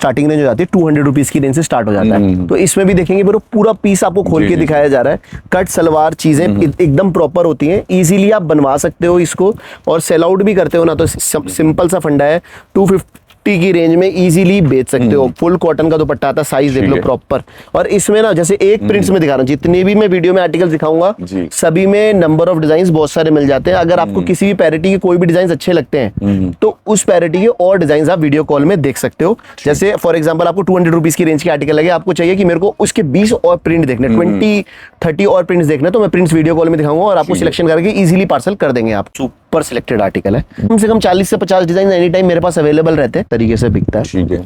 Starting range हो जाती है 200 रुपीज की रेंज से स्टार्ट हो जाता है। तो इसमें भी देखेंगे ब्रो पूरा पीस आपको खोल के दिखाया जा रहा है। कट सलवार चीजें एकदम प्रॉपर होती हैं, इजीली आप बनवा सकते हो इसको और सेल आउट भी करते हो ना, तो सिंपल सा फंडा है। 250 की रेंज में इजीली बेच सकते हो। फुल कॉटन का दुपट्टा आता है, साइज देख लो प्रॉपर। और इसमें ना जैसे एक प्रिंट्स में दिखा रहा हूँ, जितने भी मैं वीडियो में आर्टिकल दिखाऊंगा सभी में नंबर ऑफ डिजाइन बहुत सारे मिल जाते हैं। अगर आपको किसी भी पैरिटी के कोई भी डिजाइन अच्छे लगते हैं तो उस पैरिटी के और डिजाइन आप वीडियो कॉल में देख सकते हो। जैसे फॉर एग्जाम्पल आपको 200 रुपीज की रेंज के आर्टिकल लगे, आपको चाहिए कि मेरे को उसके 20 और प्रिंट देखने, 20-30 और प्रिंट्स देखने, तो मैं प्रिंट्स वीडियो कॉल में दिखाऊंगा और आपको सिलेक्शन करके इजीली पार्सल कर देंगे। आप सुपर सिलेक्टेड आर्टिकल है, कम से कम 40 से 50 डिजाइन एनी टाइम मेरे पास अवेलेबल रहते हैं, तरीके से बिकता है। ठीक है।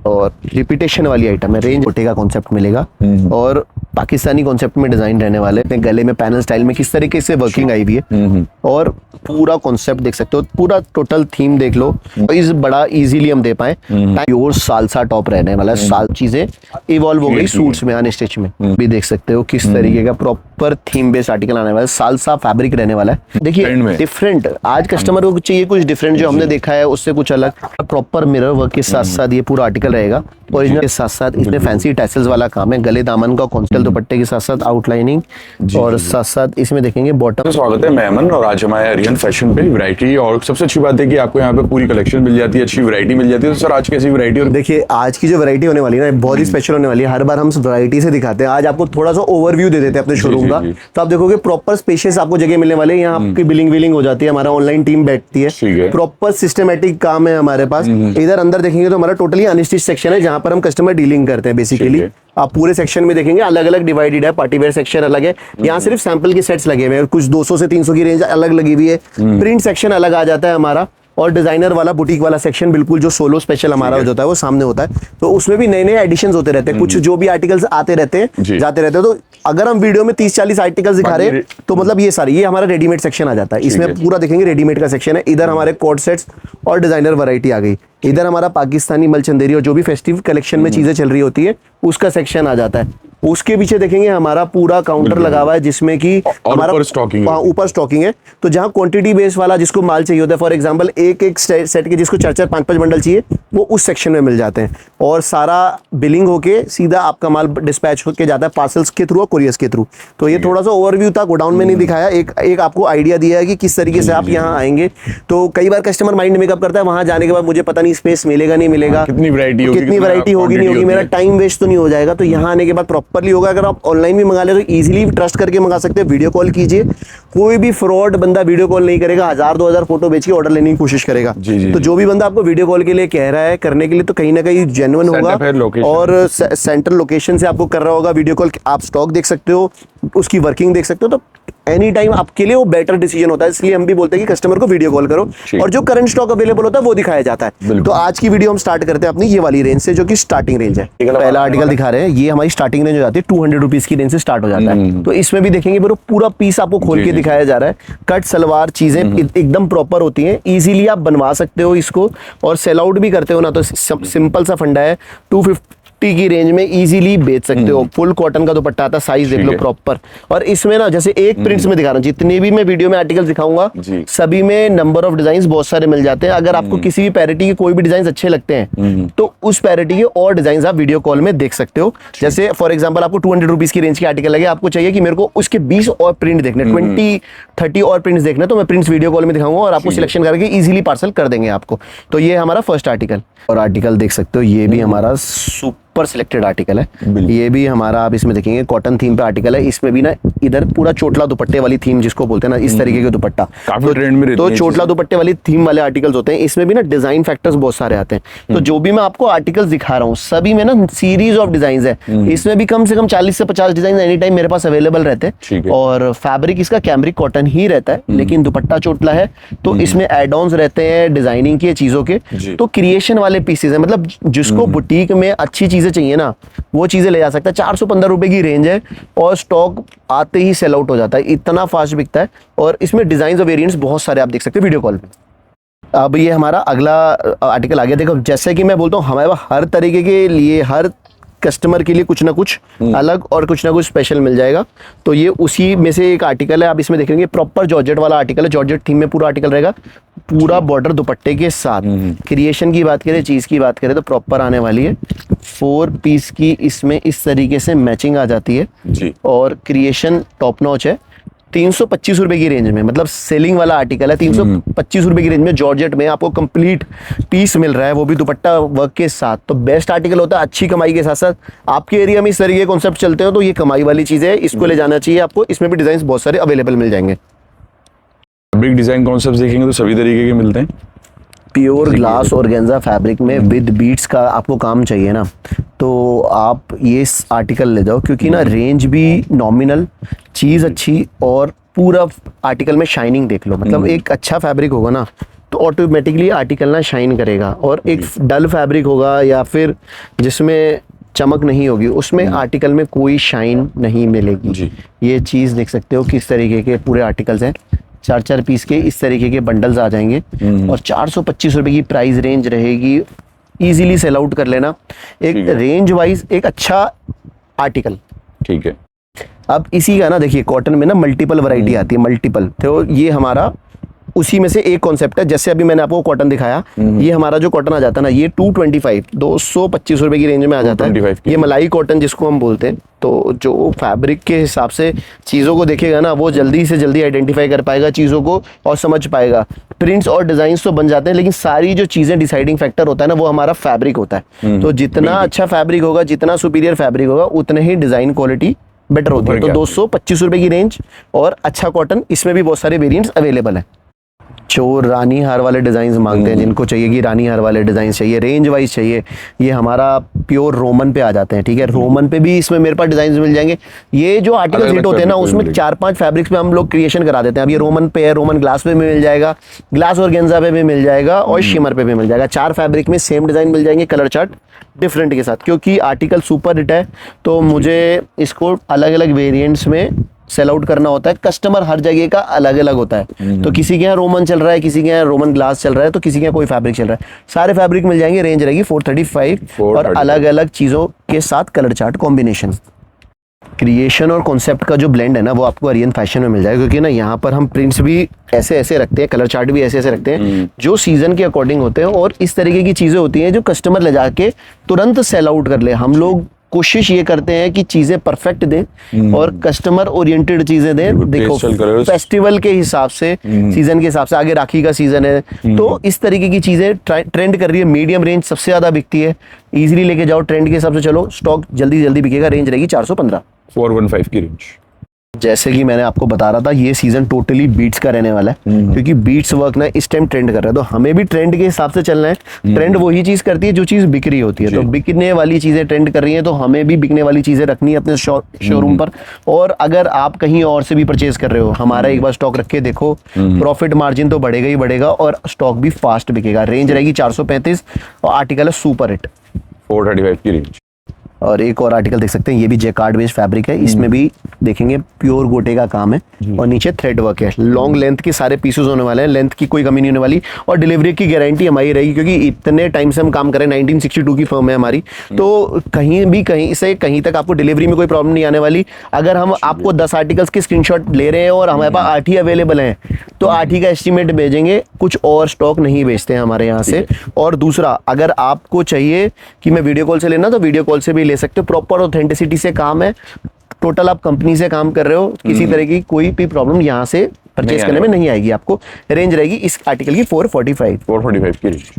और रिपीटेशन वाली आइटम है, रेंज छोटे का कॉन्सेप्ट मिलेगा और पाकिस्तानी कॉन्सेप्ट में डिजाइन रहने वाले हैं। गले में पैनल स्टाइल में किस तरीके से वर्किंग आई हुई है और पूरा कॉन्सेप्ट देख सकते हो, पूरा टोटल थीम देख लो। इस बड़ा इजीली हम दे पाए। प्योर सालसा टॉप रहने वाला है, साल चीजें इवॉल्व हो गई सूट्स में, अनस्टिच में भी देख सकते हो किस तरीके का प्रॉपर थीम बेस्ड आर्टिकल आने वाला है। सालसा फैब्रिक रहने वाला है। देखिए डिफरेंट, आज कस्टमर को चाहिए कुछ डिफरेंट, जो हमने देखा है उससे कुछ अलग। प्रॉपर मिरर वर्क के साथ साथ ये पूरा आर्टिकल रहेगा। ओरिजिनल के साथ साथ इसमें फैंसी टैसल्स वाला काम है, गले दामन का कॉन्स्टेल दुपट्टे के साथ साथ आउटलाइनिंग और साथ साथ इसमें देखेंगे बॉटम। स्वागत है, मैं अमन और आज हमारे आर्यन फैशन पे वैरायटी, और सबसे अच्छी बात है कि आपको यहाँ पे पूरी कलेक्शन मिल जाती है, अच्छी वैरायटी मिल जाती है। तो सर आज कैसी वैरायटी? और देखिए आज की जो वैरायटी होने वाली है ना, बहुत ही स्पेशल होने वाली है। हर बार हम वैरायटी से दिखाते हैं, आज आपको थोड़ा सा ओवरव्यू दे देते हैं अपने शोरूम का। तो आप देखोगे प्रॉपर स्पेशियस आपको जगह मिलने वाले, यहाँ आपकी बिलिंग हो जाती है, हमारा ऑनलाइन टीम बैठती है, प्रॉपर सिस्टमेटिक काम है हमारे पास। इधर अंदर देखेंगे तो हमारा टोटली अनस्टिच सेक्शन है, जहाँ पर हम कस्टमर डीलिंग करते हैं बेसिकली। आप पूरे सेक्शन में देखेंगे अलग अलग डिवाइडेड है, पार्टी वेयर सेक्शन अलग है, यहाँ सिर्फ सैंपल के सेट्स लगे हुए हैं, कुछ 200 से 300 की रेंज अलग लगी हुई है। प्रिंट सेक्शन अलग आ जाता है हमारा, और डिजाइनर वाला बुटीक वाला सेक्शन बिल्कुल जो सोलो स्पेशल हमारा हो जाता है वो सामने होता है। तो उसमें भी नए नए एडिशंस होते रहते हैं, कुछ जो भी आर्टिकल्स आते रहते हैं जाते रहते हैं। तो अगर हम वीडियो में 30-40 आर्टिकल्स दिखा रहे हैं तो मतलब ये सारे, ये हमारा रेडीमेड सेक्शन आ जाता है। इसमें पूरा देखेंगे रेडीमेड का सेक्शन है। इधर हमारे कोट सेट्स और डिजाइनर वैरायटी आ गई। इधर हमारा पाकिस्तानी मलचंदेरी और जो भी फेस्टिव कलेक्शन में चीजें चल रही होती है उसका सेक्शन आ जाता है। उसके पीछे देखेंगे हमारा पूरा काउंटर लगा हुआ है, जिसमें कि हमारा ऊपर स्टॉकिंग है। तो जहां क्वांटिटी बेस वाला जिसको माल चाहिए होता है, फॉर एग्जांपल एक सेट के जिसको 4-4, 5-5 बंडल चाहिए, वो उस सेक्शन में मिल जाते हैं। और सारा बिलिंग होके सीधा आपका माल डिस्पैच होके जाता है पार्सल्स के थ्रू और कोरियर्स के थ्रू। तो ये थोड़ा सा ओवरव्यू था, गोडाउन में नहीं दिखाया, एक आपको आइडिया दिया है कि किस तरीके से आप यहाँ आएंगे। तो कई बार कस्टमर माइंड मेकअप करता है, वहां जाने के बाद मुझे पता नहीं स्पेस मिलेगा नहीं मिलेगा, कितनी वैरायटी होगी नहीं होगी, मेरा टाइम वेस्ट तो नहीं हो जाएगा। तो यहाँ आने के बाद प्रॉपरली होगा। अगर आप ऑनलाइन भी मंगा ले तो इजीली ट्रस्ट करके मंगा सकते हैं। वीडियो कॉल कीजिए, कोई भी फ्रॉड बंदा वीडियो कॉल नहीं करेगा, 1000-2000 फोटो बेच के ऑर्डर लेने की कोशिश करेगा। तो जो भी बंदा आपको वीडियो कॉल के लिए कह रहा है करने के लिए, तो कहीं ना कहीं जेन्युइन होगा और सेंट्रल लोकेशन से आपको कर रहा होगा वीडियो कॉल। आप स्टॉक देख सकते हो, उसकी वर्किंग देख सकते हो, तो एनी टाइम आपके लिए वो बेटर डिसीजन होता है। इसलिए हम भी बोलते हैं कि कस्टमर को वीडियो कॉल करो और जो करंट स्टॉक अवेलेबल होता है वो दिखाया जाता है। तो आज की वीडियो हम स्टार्ट करते हैं अपनी ये वाली रेंज से, जो कि स्टार्टिंग रेंज है। पहला आर्टिकल दिखा रहे हैं, ये हमारी स्टार्टिंग रेंज हो जाती है 200 रुपीज की रेंज से स्टार्ट हो जाता है। तो इसमें भी देखेंगे ब्रो पूरा पीस आपको खोल के दिखाया जा रहा है। कट सलवार चीजें एकदम प्रॉपर होती हैं, इजीली आप बनवा सकते हो इसको और सेल आउट भी करते हो ना, तो सिंपल सा फंडा है। 250 की रेंज में इजीली बेच सकते हो। फुल कॉटन का दुपट्टा आता है, साइज देख लो प्रॉपर। और इसमें ना जैसे एक प्रिंट्स में दिखा रहा हूँ, जितने भी मैं वीडियो में आर्टिकल दिखाऊंगा सभी में नंबर ऑफ डिजाइन बहुत सारे मिल जाते हैं। अगर आपको किसी भी पैरिटी के कोई भी डिजाइन अच्छे लगते हैं तो उस पैरिटी के और डिजाइन आप वीडियो कॉल में देख सकते हो। जैसे फॉर एग्जाम्पल आपको 200 रुपीज की रेंज के आर्टिकल लगे, आपको चाहिए कि मेरे को उसके 20 और प्रिंट देखने, 20-30 और प्रिंट्स देखने, तो मैं प्रिंट्स वीडियो कॉल में दिखाऊंगा और आपको सिलेक्शन करके इजीली पार्सल कर देंगे आपको। तो ये हमारा फर्स्ट आर्टिकल। और आर्टिकल देख सकते हो, ये भी हमारा सुपर सिलेक्टेड आर्टिकल है। ये भी हमारा, आप इसमें देखेंगे कॉटन थीम पे आर्टिकल है। इसमें भी ना इधर पूरा चोटला दुपट्टे वाली थीम जिसको बोलते हैं ना, इस तरीके के दुपट्टा काफी ट्रेंड में रहती है। तो चोटला दुपट्टे वाली थीम वाले आर्टिकल्स होते हैं। इसमें भी ना डिजाइन फैक्टर्स बहुत सारे आते हैं। तो जो भी मैं आपको आर्टिकल्स दिखा रहा हूँ सभी में ना सीरीज ऑफ डिजाइन है। इसमें भी कम से कम 40 से 50 डिजाइन एनी टाइम मेरे पास अवेलेबल रहते हैं। और फैब्रिक इसका कैमरिक कॉटन ही रहता है, लेकिन दुपट्टा चोटला है। तो इसमें एड ऑन्स रहते हैं डिजाइनिंग की चीजों के। तो क्रिएशन वाले पीसेस है, मतलब जिसको बुटीक में अच्छी चीजें चाहिए ना वो चीजें ले जा सकता है। 415 रुपए की रेंज है और स्टॉक आते ही सेल आउट हो जाता है, इतना फास्ट बिकता है। और इसमें डिजाइन और वेरिएंट्स बहुत सारे आप देख सकते हैं वीडियो कॉल पे। अब ये हमारा अगला आर्टिकल आ गया। देखो जैसे कि मैं बोलता हूँ, हमारे पास हर तरीके के लिए, हर कस्टमर के लिए कुछ ना कुछ अलग और कुछ ना कुछ स्पेशल मिल जाएगा। तो ये उसी में से एक आर्टिकल है। आप इसमें देखेंगे प्रॉपर जॉर्जेट वाला आर्टिकल है, जॉर्जेट थीम में पूरा आर्टिकल रहेगा, पूरा बॉर्डर दुपट्टे के साथ। क्रिएशन की बात करें, चीज की बात करें तो प्रॉपर आने वाली है। 4 पीस की इसमें इस तरीके से मैचिंग आ जाती है जी। और क्रिएशन टॉप नॉच है। 325 रुपए की रेंज में, मतलब सेलिंग वाला आर्टिकल है। 325 रुपए की रेंज में जॉर्जेट में आपको कंप्लीट पीस मिल रहा है, वो भी दुपट्टा वर्क के साथ। तो बेस्ट आर्टिकल होता है, अच्छी कमाई के साथ साथ। आपके एरिया में इस तरीके के कॉन्सेप्ट चलते हो तो ये कमाई वाली चीज है, इसको ले जाना चाहिए आपको। इसमें भी डिजाइन बहुत सारे अवेलेबल मिल जाएंगे। फैब्रिक डिजाइन कॉन्सेप्ट देखेंगे तो सभी तरीके के मिलते हैं। प्योर ग्लास ऑर्गेन्जा फैब्रिक में विद बीट्स का आपको काम चाहिए ना, तो आप ये आर्टिकल ले जाओ, क्योंकि ना रेंज भी नॉमिनल, चीज़ अच्छी और पूरा आर्टिकल में शाइनिंग देख लो। मतलब एक अच्छा फैब्रिक होगा ना तो ऑटोमेटिकली आर्टिकल ना शाइन करेगा, और एक डल फैब्रिक होगा या फिर जिसमें चमक नहीं होगी उसमें आर्टिकल में कोई शाइन नहीं मिलेगी जी। ये चीज़ देख सकते हो किस तरीके के पूरे आर्टिकल्स हैं। 4-4 पीस के इस तरीके के बंडल्स आ जाएंगे और 425 रुपए की प्राइस रेंज रहेगी। इजीली सेल आउट कर लेना, एक रेंज वाइज एक अच्छा आर्टिकल। ठीक है। अब इसी का ना देखिए, कॉटन में ना मल्टीपल वैरायटी आती है, मल्टीपल। तो ये हमारा उसी में से एक कॉन्सेप्ट है। जैसे अभी मैंने आपको कॉटन दिखाया, ये हमारा जो कॉटन आ जाता है ना, ये 225 रुपए की रेंज में आ जाता है। ये मलाई कॉटन जिसको हम बोलते हैं। तो जो फैब्रिक के हिसाब से चीज़ों को देखेगा ना, वो जल्दी से जल्दी आइडेंटिफाई कर पाएगा चीज़ों को और समझ पाएगा। प्रिंट्स और डिजाइन तो बन जाते हैं, लेकिन सारी जो चीज़ें डिसाइडिंग फैक्टर होता है ना, वो हमारा फैब्रिक होता है। तो जितना अच्छा फैब्रिक होगा, जितना सुपीरियर फैब्रिक होगा, उतने ही डिजाइन क्वालिटी बेटर होती है। तो 225 रुपए की रेंज और अच्छा कॉटन, इसमें भी बहुत सारे वेरिएंट्स अवेलेबल हैं। जो रानी हार वाले डिजाइन मांगते हैं, जिनको चाहिए कि रानी हार वाले डिजाइन चाहिए, रेंज वाइज चाहिए, ये हमारा प्योर रोमन पे आ जाते हैं। ठीक है, रोमन पे भी इसमें मेरे पास डिजाइन मिल जाएंगे। ये जो आर्टिकल हिट होते हैं ना, उसमें 4-5 फैब्रिक्स पे हम लोग क्रिएशन करा देते हैं। अब ये रोमन पे है, रोमन ग्लास पे भी मिल जाएगा, ग्लास ऑर्गेन्जा पे भी मिल जाएगा और शिमर पे भी मिल जाएगा। 4 फैब्रिक में सेम डिजाइन मिल जाएंगे, कलर चार्ट डिफरेंट के साथ। क्योंकि आर्टिकल सुपर हिट है तो मुझे इसको अलग अलग वेरिएंट्स में सेल आउट करना होता है। कस्टमर हर जगह का अलग अलग होता है। तो किसी के यहाँ रोमन चल रहा है, किसी के यहाँ रोमन ग्लास चल रहा है, तो किसी के यहाँ कोई फैब्रिक चल रहा है। सारे फैब्रिक मिल जाएंगे, रेंज रहेगी 435 और अलग अलग चीजों के साथ कलर चार्ट कॉम्बिनेशन। क्रिएशन और कॉन्सेप्ट का जो ब्लेंड है ना, वो आपको आर्यन फैशन में मिल जाएगा। क्योंकि ना यहाँ पर हम प्रिंट्स भी ऐसे ऐसे रखते हैं, कलर चार्ट भी ऐसे ऐसे रखते हैं जो सीजन के अकॉर्डिंग होते हैं। और इस तरीके की चीजें होती हैं जो कस्टमर ले जाके तुरंत सेल आउट कर ले। हम लोग कोशिश ये करते हैं कि चीजें परफेक्ट दें और कस्टमर ओरिएंटेड चीजें दें। देखो, फेस्टिवल के हिसाब से, सीजन के हिसाब से, आगे राखी का सीजन है, तो इस तरीके की चीजें ट्रेंड कर रही है। मीडियम रेंज सबसे ज्यादा बिकती है, इजीली लेके जाओ, ट्रेंड के हिसाब से चलो, स्टॉक जल्दी जल्दी बिकेगा। रेंज रहेगी 415 415 की रेंज। जैसे कि मैंने आपको बता रहा था, ये सीजन टोटली बीट्स का रहने वाला है। क्योंकि बीट्स वर्क ना इस टाइम ट्रेंड कर रहा है, तो हमें भी ट्रेंड के हिसाब से चलना है। ट्रेंड वही चीज करती है जो चीज बिक रही होती है। तो बिकने वाली चीजें ट्रेंड कर रही हैं, तो हमें भी बिकने वाली चीजें रखनी है अपने शोरूम पर। और अगर आप कहीं और से भी परचेज कर रहे हो, हमारा एक बार स्टॉक रख के देखो, प्रॉफिट मार्जिन तो बढ़ेगा ही बढ़ेगा और स्टॉक भी फास्ट बिकेगा। रेंज रहेगी 435 और आर्टिकल है सुपर हिट 435 की रेंज। और एक और आर्टिकल देख सकते हैं, ये भी जैकार्ड बेस्ड फैब्रिक है। इसमें भी देखेंगे प्योर गोटे का काम है और नीचे थ्रेड वर्क है। लॉन्ग लेंथ के सारे पीसेस होने वाले हैं, लेंथ की कोई कमी नहीं होने वाली और डिलीवरी की गारंटी हमारी रहेगी। क्योंकि इतने टाइम से हम काम कर रहे हैं, 1962 की फर्म है हमारी, तो कहीं से कहीं तक आपको डिलीवरी में कोई प्रॉब्लम नहीं आने वाली। अगर हम आपको 10 आर्टिकल्स के स्क्रीनशॉट ले रहे हैं और हमारे पास 8 ही अवेलेबल हैं, तो 8 ही का एस्टिमेट भेजेंगे, कुछ और स्टॉक नहीं बेचते हैं हमारे यहाँ से। और दूसरा, अगर आपको चाहिए कि मैं वीडियो कॉल से लेना, तो वीडियो कॉल से भी ले सकते हो। प्रॉपर ऑथेंटिसिटी से काम है, टोटल आप कंपनी से काम कर रहे हो, किसी तरह की कोई भी प्रॉब्लम यहाँ से परचेज करने में नहीं आएगी आपको। रेंज रहेगी इस आर्टिकल की 445 की रेंज।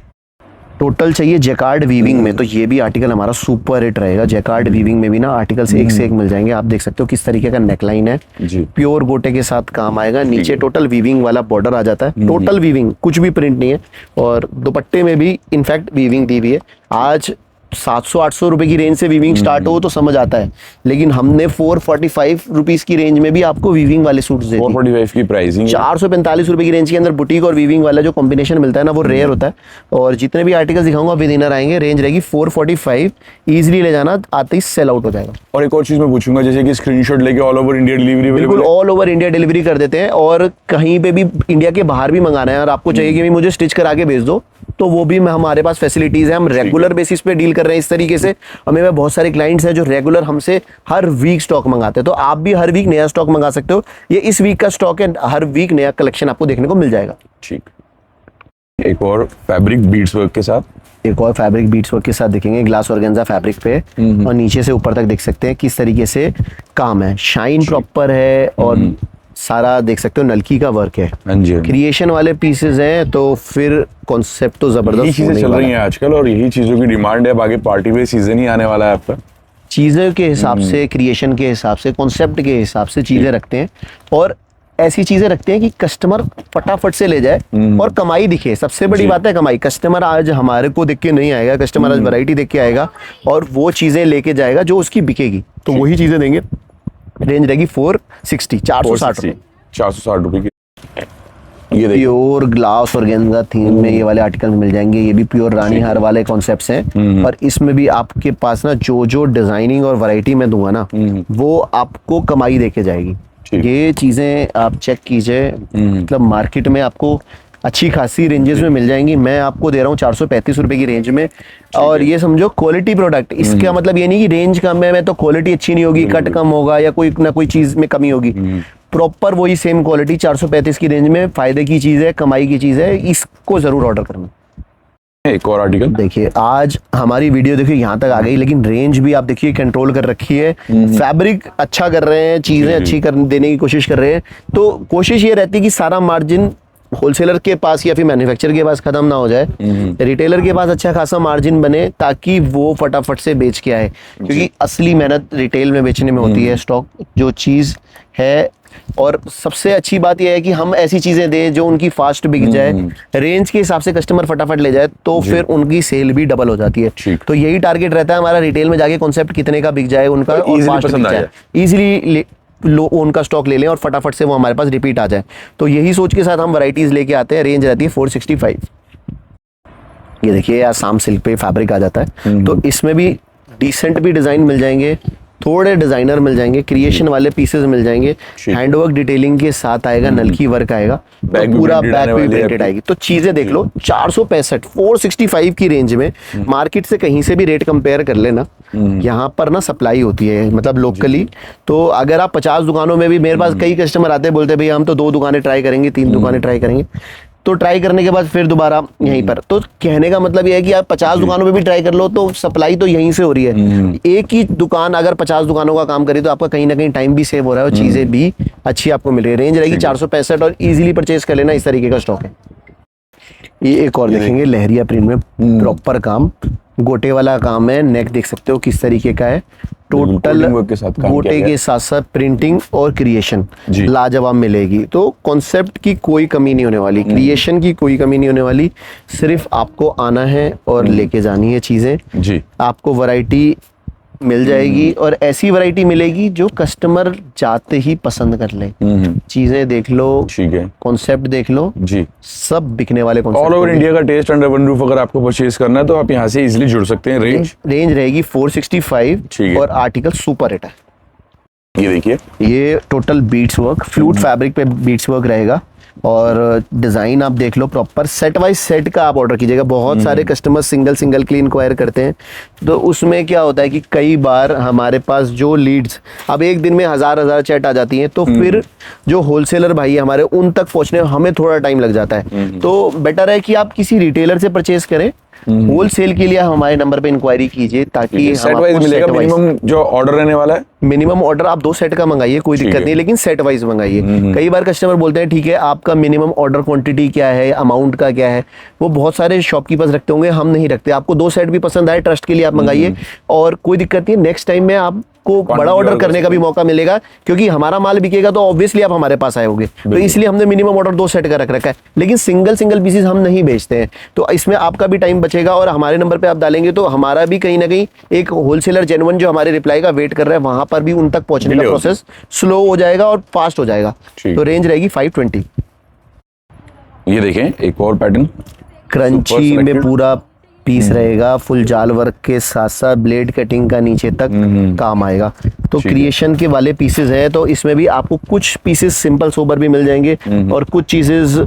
टोटल चाहिए जैकार्ड वीविंग में, तो ये भी आर्टिकल हमारा सुपर हिट रहेगा। जैकार्ड वीविंग में भी ना आर्टिकल से एक मिल जाएंगे। आप देख सकते हो किस तरीके का नेकलाइन है, प्योर गोटे के साथ काम आएगा। नीचे टोटल वीविंग वाला बॉर्डर आ जाता है, टोटल वीविंग, कुछ भी प्रिंट नहीं है। और दुपट्टे में भी इनफैक्ट वीविंग दी हुई है। आज 700-800 रुपए की रेंज से वीविंग स्टार्ट हो तो समझ आता है, लेकिन हमने 445 रुपीज की रेंज में भी आपको वीविंग वाले सूट्स दे 445 की प्राइसिंग। 445 रुपए की रेंज के अंदर बुटीक और वीविंग वाला जो कॉम्बिनेशन मिलता है ना, वो रेयर होता है। और जितने भी आर्टिकल्स दिखाऊंगा विद इनर आएंगे। रेंज रहेगी 445, इजीली ले जाना, आते ही सेल आउट हो जाएगा। और एक और चीज मैं पूछूंगा, जैसे कि स्क्रीनशॉट लेके ऑल ओवर इंडिया डिलीवरी? बिल्कुल, ऑल ओवर इंडिया डिलीवरी कर देते हैं। और कहीं पे भी इंडिया के बाहर भी मंगाना है और आपको चाहिए कि मुझे स्टिच करा के भेज दो, तो वो भी हमारे पास फैसिलिटीज है। हम रेगुलर बेसिस पे डील कर कर रहे हैं इस तरीके से, और मेरे पास बहुत सारे क्लाइंट्स हैं जो रेगुलर हमसे हर वीक स्टॉक मंगाते हैं, तो आप भी हर वीक नया स्टॉक मंगा सकते हो। ये इस वीक का स्टॉक है, हर वीक नया कलेक्शन आपको देखने को मिल जाएगा। ठीक, एक और फैब्रिक बीड्स वर्क के साथ, एक और फैब्रिक बीट्स वर्क के साथ दिखेंगे, ग्लास ऑर्गेन्जा फैब्रिक पे, और नीचे से ऊपर तक देख सकते हैं किस तरीके से काम है, शाइन प्रॉपर है, और सारा देख सकते हो नलकी का वर्क है। हाँ जी, क्रिएशन वाले पीसेस हैं, तो फिर कॉन्सेप्ट तो यही जबरदस्त चीजें होने चल वाला रही है। हैं आजकल, और यही चीजों की डिमांड है। अब आगे पार्टी वेयर सीजन ही आने वाला है आपका। चीज़ों के हिसाब से, क्रिएशन के हिसाब से, कॉन्सेप्ट के हिसाब से चीज़ें रखते हैं, और ऐसी चीज़ें रखते हैं कि कस्टमर फटाफट से ले जाए और कमाई दिखे। सबसे बड़ी बात है कमाई। कस्टमर आज हमारे को देख के नहीं आएगा, कस्टमर आज वैरायटी देख के आएगा और वो चीज़ें लेके जाएगा जो उसकी बिकेगी, तो वही चीज़ें देंगे। रेंज रहेगी 460, 460 रुपए की। ये देखिए, प्योर ग्लास ऑर्गेन्जा थीम में ये वाले आर्टिकल मिल जाएंगे। ये भी प्योर रानी हार वाले कॉन्सेप्ट्स हैं, और इसमें भी आपके पास ना जो डिजाइनिंग और वैरायटी मैं दूंगा ना, वो आपको कमाई देके जाएगी। ये चीजें आप चेक कीजिए, मतलब मार्केट में आपको अच्छी खासी रेंजेस में मिल जाएंगी। मैं आपको दे रहा हूँ 435 रुपए की रेंज में, और ये समझो क्वालिटी प्रोडक्ट। इसका मतलब ये नहीं कि रेंज कम है तो क्वालिटी अच्छी नहीं होगी, कट कम होगा या कोई ना कोई चीज में कमी होगी। प्रॉपर वही सेम क्वालिटी 435 की रेंज में, फायदे की चीज है, कमाई की चीज है, इसको जरूर ऑर्डर करना। एक और आर्टिकल देखिए, आज हमारी वीडियो देखिए यहाँ तक आ गई, लेकिन रेंज भी आप देखिए कंट्रोल कर रखी है। फैब्रिक अच्छा कर रहे हैं, चीजें अच्छी कर देने की कोशिश कर रहे हैं, तो कोशिश ये रहती है कि सारा मार्जिन होलसेलर के पास या फिर मैन्युफैक्चरर के पास खत्म ना हो जाए, रिटेलर के पास अच्छा खासा मार्जिन बने, ताकि वो फटाफट से बेच के आए, क्योंकि असली मेहनत रिटेल में बेचने में होती है। स्टॉक जो चीज है, और सबसे अच्छी बात यह है कि हम ऐसी चीजें दें जो उनकी फास्ट बिक जाए, रेंज के हिसाब से कस्टमर फटाफट ले जाए, तो फिर उनकी सेल भी डबल हो जाती है। तो यही टारगेट रहता है हमारा, रिटेल में जाके कॉन्सेप्ट कितने का बिक जाए उनका, और फास्ट बिक जाए, इजीली लो उनका स्टॉक ले लें और फटाफट से वो हमारे पास रिपीट आ जाए। तो यही सोच के साथ हम वैरायटीज लेके आते हैं। रेंज रहती है 465। ये देखिए, आसाम सिल्क पे फैब्रिक आ जाता है, तो इसमें भी डिसेंट भी डिजाइन मिल जाएंगे, थोड़े डिजाइनर मिल जाएंगे, क्रिएशन वाले पीसेस मिल जाएंगे, हैंडवर्क डिटेलिंग के साथ आएगा, नलकी वर्क आएगा, तो पूरा बैक भी प्रिंटेड आएगी। तो चीजें देख लो, 465 465 की रेंज में मार्केट से कहीं से भी रेट कंपेयर कर लेना। यहाँ पर ना सप्लाई होती है, मतलब लोकली। तो अगर आप 50 दुकानों में भी, मेरे पास कई कस्टमर आते हैं, बोलते हैं भैया हम तो 2 दुकानें ट्राई करेंगे, 3 दुकानें ट्राई करेंगे, तो ट्राई करने के बाद फिर दोबारा यहीं पर। तो कहने का मतलब ये है कि आप 50 दुकानों पे भी ट्राई कर लो, तो सप्लाई तो यहीं से हो रही है। एक ही दुकान अगर 50 दुकानों का काम करे, तो आपका कहीं ना कहीं टाइम भी सेव हो रहा है और चीजें भी अच्छी आपको मिल रही है। रेंज रहेगी 465 और इजीली परचेज कर लेना, इस तरीके का स्टॉक है। ये एक और देखेंगे, लहरिया प्रिंट में प्रॉपर काम, गोटे वाला काम है। नेक देख सकते हो किस तरीके का है, टोटल गोटे के साथ साथ प्रिंटिंग और क्रिएशन लाजवाब मिलेगी। तो कॉन्सेप्ट की कोई कमी नहीं होने वाली, क्रिएशन की कोई कमी नहीं होने वाली, सिर्फ आपको आना है और लेके जानी है चीजें जी। आपको वैरायटी मिल जाएगी, और ऐसी वैरायटी मिलेगी जो कस्टमर जाते ही पसंद कर ले। चीजें देख लो, ठीक है, कॉन्सेप्ट देख लो जी, सब बिकने वाले कॉन्सेप्ट। ऑल ओवर इंडिया का टेस्ट अंडर वन रूफ अगर आपको परचेज करना है, तो आप यहाँ से इजीली जुड़ सकते हैं। रेंज रहेगी 465 और आर्टिकल सुपर हिट है। ये देखिए, ये total beads work, flute fabric पे बीट्स वर्क रहेगा, और डिजाइन आप देख लो प्रॉपर। सेट वाइज सेट का आप ऑर्डर कीजिएगा। बहुत सारे कस्टमर सिंगल के लिए इंक्वायर करते हैं, तो उसमें क्या होता है कि कई बार हमारे पास जो लीड्स, अब एक दिन में हजार चैट आ जाती हैं, तो फिर जो होलसेलर भाई है हमारे, उन तक पहुंचने में हमें थोड़ा टाइम लग जाता है। तो बेटर है कि आप किसी रिटेलर से परचेज करें। होलसेल के लिए हमारे नंबर पे इंक्वायरी कीजिए, ताकि सेट वाइज मिलेगा। मिनिमम जो ऑर्डर रहने वाला है, मिनिमम ऑर्डर आप 2 सेट का मंगाइए, कोई दिक्कत नहीं, लेकिन सेट वाइज मंगाइए। कई बार कस्टमर बोलते हैं ठीक है, आपका मिनिमम ऑर्डर क्वांटिटी क्या है, अमाउंट का क्या है, वो बहुत सारे शॉपकीपर्स रखते होंगे, हम नहीं रखते। आपको 2 सेट भी पसंद आए, ट्रस्ट के लिए आप मंगाइए, और कोई दिक्कत नहीं, नेक्स्ट टाइम में आपको बड़ा ऑर्डर करने का भी मौका मिलेगा, क्योंकि हमारा माल बिकेगा तो ऑब्वियसली आप हमारे पास आए होंगे। तो इसलिए हमने मिनिमम ऑर्डर 2 सेट का रख रखा है, लेकिन सिंगल पीसेस हम नहीं बेचते हैं। तो इसमें आपका भी टाइम बचेगा, और हमारे नंबर पे आप डालेंगे तो हमारा भी कहीं ना कहीं एक होलसेलर जेन्युइन जो हमारे रिप्लाई का वेट कर रहा है, वहां पर भी उन तक पहुंचने का प्रोसेस स्लो हो जाएगा और फास्ट हो जाएगा। तो रेंज रहेगी 520। ये देखें, एक और पैटर्न क्रंची में पूरा पीस रहेगा, फुल जाल वर्क के साथ साथ ब्लेड कटिंग का नीचे तक काम आएगा। तो क्रिएशन के वाले पीसेस है, तो इसमें भी आपको कुछ पीसेस सिंपल सोबर भी मिल जाएंगे, और कुछ चीजेस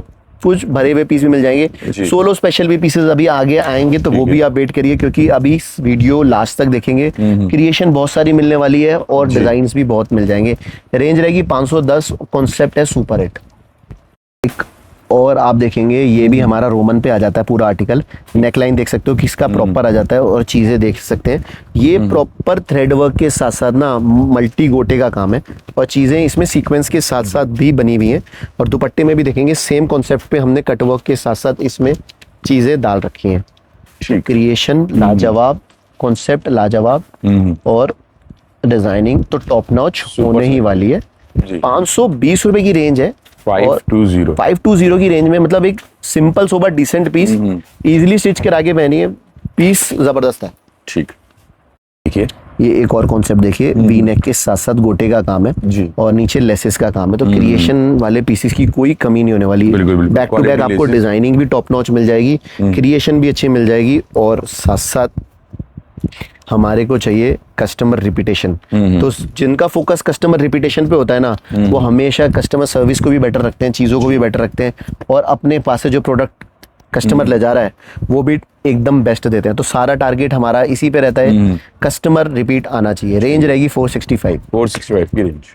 कुछ भरे हुए पीस भी मिल जाएंगे, जी। सोलो स्पेशल भी पीसेस अभी आगे आएंगे, तो वो भी आप वेट करिए, क्योंकि अभी इस वीडियो लास्ट तक देखेंगे, क्रिएशन बहुत सारी मिलने वाली है और डिजाइन्स भी बहुत मिल जाएंगे। रेंज रहेगी 510, कॉन्सेप्ट है सुपर हिट। एक और आप देखेंगे ये भी हमारा रोमन पे आ जाता है पूरा आर्टिकल, नेकलाइन देख सकते हो किसका प्रॉपर आ जाता है, और चीजें देख सकते हैं ये प्रॉपर थ्रेड वर्क के साथ साथ ना मल्टी गोटे का काम है, और चीजें इसमें सीक्वेंस के साथ साथ भी बनी हुई हैं, और दुपट्टे में भी देखेंगे सेम कॉन्सेप्ट पे हमने कट वर्क के साथ साथ इसमें चीजें डाल रखी हैं। क्रिएशन लाजवाब, कॉन्सेप्ट लाजवाब, और डिजाइनिंग तो टॉप नॉच होने ही वाली है। 520 रुपए की रेंज है, 520 की रेंज में, मतलब एक simple sober decent piece, easily stitch करा के पहनिए, पीस जबरदस्त है। ठीक, देखिए ये एक और कॉन्सेप्ट देखिए, वी नेक के साथ साथ गोटे का काम है जी। और नीचे लेसेस का काम है, तो क्रिएशन वाले पीसेस की कोई कमी नहीं होने वाली। बिल्कुल, बिल्कुल। बैक टू बैक आपको डिजाइनिंग भी टॉप नॉच मिल जाएगी, क्रिएशन भी अच्छी मिल जाएगी, और साथ साथ हमारे को चाहिए कस्टमर रिपीटेशन। तो जिनका फोकस कस्टमर रिपीटेशन पे होता है ना, वो हमेशा कस्टमर सर्विस को भी बेटर रखते हैं, चीज़ों को भी बेटर रखते हैं, और अपने पास से जो प्रोडक्ट कस्टमर ले जा रहा है वो भी एकदम बेस्ट देते हैं। तो सारा टारगेट हमारा इसी पे रहता है, कस्टमर रिपीट आना चाहिए। रेंज रहेगी 465 की रेंज।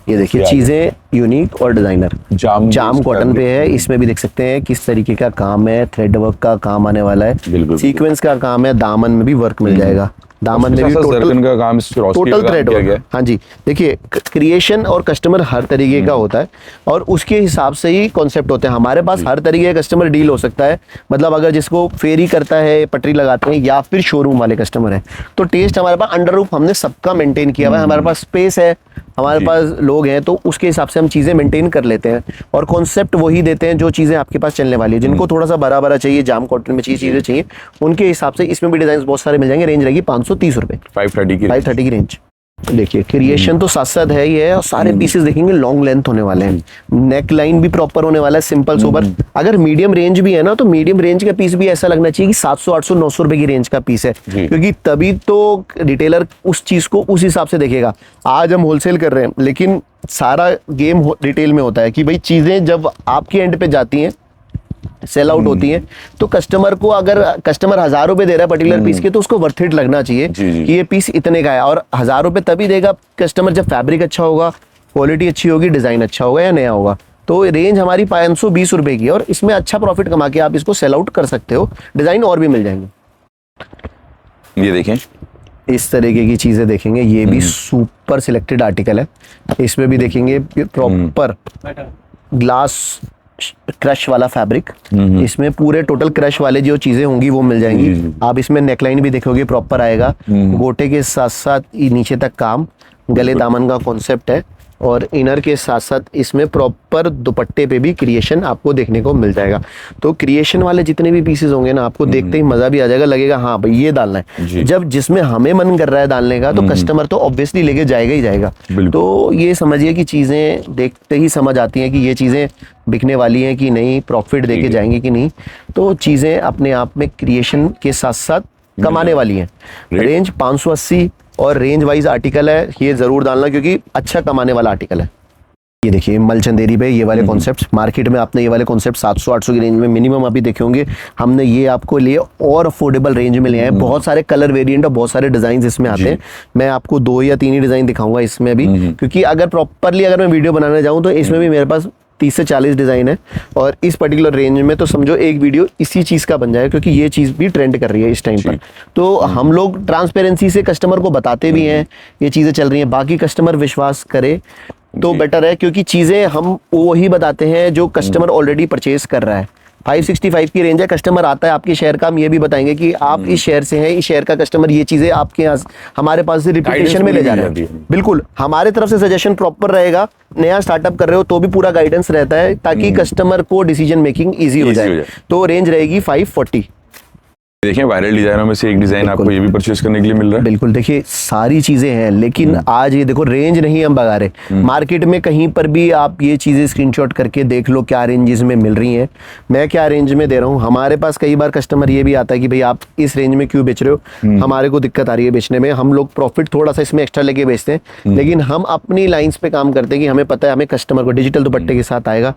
ये देखिए चीजें यूनिक और डिजाइनर, जाम कॉटन पे है, इसमें भी देख सकते हैं किस तरीके का काम है, थ्रेड वर्क का काम आने वाला है, सीक्वेंस का काम है, दामन में भी वर्क मिल जाएगा, दामन में भी टोटल थ्रेड वर्क। हाँ जी, देखिए क्रिएशन और कस्टमर हर तरीके का होता है, और उसके हिसाब से ही कॉन्सेप्ट होते हैं। हमारे पास हर तरीके का कस्टमर डील हो सकता है, मतलब अगर जिसको फेरी करता है, पटरी लगाते हैं, या फिर शोरूम वाले कस्टमर है, तो टेस्ट हमारे पास अंडर रूफ हमने सबका मेंटेन किया हुआ है, हमारे पास स्पेस है, हमारे पास लोग हैं, तो उसके हिसाब से हम चीज़ें मेंटेन कर लेते हैं, और कॉन्सेप्ट वही देते हैं जो चीज़ें आपके पास चलने वाली है। जिनको थोड़ा सा बड़ा बड़ा चाहिए, जाम कॉटन में चीज़ें चाहिए, उनके हिसाब से इसमें भी डिजाइन बहुत सारे मिल जाएंगे। रेंज रहेगी 530 रुपए, 530 की रेंज। देखिए क्रिएशन तो साथ साथ है ही है, और सारे पीसेस देखेंगे लॉन्ग लेंथ होने वाले हैं, नेक लाइन भी प्रॉपर होने वाला है, सिंपल सोबर। अगर मीडियम रेंज भी है ना, तो मीडियम रेंज का पीस भी ऐसा लगना चाहिए कि 700 800 900 रुपए की रेंज का पीस है, क्योंकि तभी तो रिटेलर उस चीज को उस हिसाब से देखेगा। आज हम होलसेल कर रहे हैं, लेकिन सारा गेम रिटेल में होता है कि भाई चीजें जब आपके एंड पे जाती हैं, सेल आउट होती है, तो कस्टमर को, अगर कस्टमर 1000 रुपए दे रहा है पर्टिकुलर पीस के, तो उसको वर्थ इट लगना चाहिए कि ये पीस इतने का है। और 1000 रुपए तभी देगा कस्टमर जब फैब्रिक अच्छा होगा, क्वालिटी अच्छी होगी, डिजाइन अच्छा होगा या नया होगा। तो रेंज हमारी 520 रुपए की है, और इसमें अच्छा प्रॉफिट कमा के आप इसको सेल आउट कर सकते हो। डिजाइन और भी मिल जाएंगे, ये देखें इस तरीके की चीजें देखेंगे, ये भी सुपर सिलेक्टेड आर्टिकल है। इसमें भी देखेंगे प्रॉपर ग्लास क्रश वाला फैब्रिक, इसमें पूरे टोटल क्रश वाले जो चीजें होंगी वो मिल जाएंगी। आप इसमें नेकलाइन भी देखोगे प्रॉपर आएगा, गोटे के साथ साथ नीचे तक काम, गले दामन का कॉन्सेप्ट है, और इनर के साथ साथ इसमें प्रॉपर दुपट्टे पे भी क्रिएशन आपको देखने को मिल जाएगा। तो क्रिएशन वाले जितने भी पीसेस होंगे ना, आपको देखते ही मजा भी आ जाएगा, लगेगा हाँ भाई ये डालना है। जब जिसमें हमें मन कर रहा है डालने का, तो कस्टमर तो ऑब्वियसली लेके जाएगा ही जाएगा। तो ये समझिए कि चीजें देखते ही समझ आती हैं कि ये चीजें बिकने वाली हैं कि नहीं, प्रॉफिट देके जाएंगी कि नहीं। तो चीजें अपने आप में क्रिएशन के साथ साथ कमाने वाली हैं। रेंज 580 और रेंज वाइज आर्टिकल है, ये जरूर डालना क्योंकि अच्छा कमाने वाला आर्टिकल है। ये देखिए मलचंदेरी पे ये वाले कॉन्सेप्ट्स, मार्केट में आपने ये वाले कॉन्सेप्ट 700-800 की रेंज में मिनिमम अभी देखे होंगे, हमने ये आपको लिए और अफोर्डेबल रेंज में लिए हैं। बहुत सारे कलर वेरिएंट और बहुत सारे डिजाइन इसमें आते हैं। मैं आपको 2 या 3 ही डिजाइन दिखाऊंगा इसमें भी, क्योंकि अगर प्रॉपरली अगर मैं वीडियो बनाने जाऊँ तो इसमें भी मेरे पास 30 से 40 डिजाइन है, और इस पर्टिकुलर रेंज में तो समझो एक वीडियो इसी चीज का बन जाएगा, क्योंकि ये चीज भी ट्रेंड कर रही है इस टाइम पर। तो हम लोग ट्रांसपेरेंसी से कस्टमर को बताते भी हैं ये चीजें चल रही हैं, बाकी कस्टमर विश्वास करे तो बेटर है, क्योंकि चीजें हम वही बताते हैं जो कस्टमर ऑलरेडी परचेज कर रहा है। 565 की रेंज है, कस्टमर आता है आपके शहर का, हम ये भी बताएंगे कि आप इस शहर से हैं, इस शहर का कस्टमर ये चीजें आपके यहाँ हमारे पास से रिपीटेशन में ले जा रहे हैं। बिल्कुल हमारे तरफ से सजेशन प्रॉपर रहेगा, नया स्टार्टअप कर रहे हो तो भी पूरा गाइडेंस रहता है, ताकि कस्टमर को डिसीजन मेकिंग ईजी हो जाए। तो रेंज रहेगी 540। देखें वायरल डिजाइनों में से एक डिजाइन आपको ये भी परचेस करने के लिए मिल रहा है। बिल्कुल, देखिए सारी चीजें हैं, लेकिन आज ये देखो रेंज नहीं हम बता रहे, मार्केट में कहीं पर भी आप ये चीजें स्क्रीनशॉट करके देख लो क्या रेंजेस में मिल रही हैं, मैं क्या रेंज में दे रहा हूँ। हमारे पास कई बार कस्टमर ये भी आता है कि भाई आप इस रेंज में क्यों बेच रहे हो, हमारे को दिक्कत आ रही है बेचने में, हम लोग प्रॉफिट थोड़ा सा इसमें एक्स्ट्रा लेके बेचते हैं, लेकिन हम अपनी लाइंस पे काम करते हैं कि हमें पता है हमें कस्टमर को डिजिटल दुपट्टे के साथ आएगा,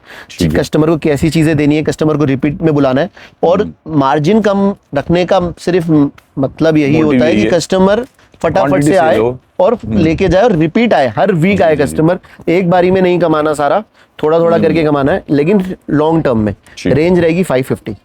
कस्टमर को कैसी चीजें देनी है, कस्टमर को रिपीट में बुलाना है, और मार्जिन कम रखने का सिर्फ मतलब यही होता है कि कस्टमर फटाफट से आए और लेके जाए और रिपीट आए, हर वीक आए कस्टमर। एक बारी में नहीं कमाना सारा, थोड़ा थोड़ा करके कमाना है, लेकिन लॉन्ग टर्म में रेंज रहेगी 550।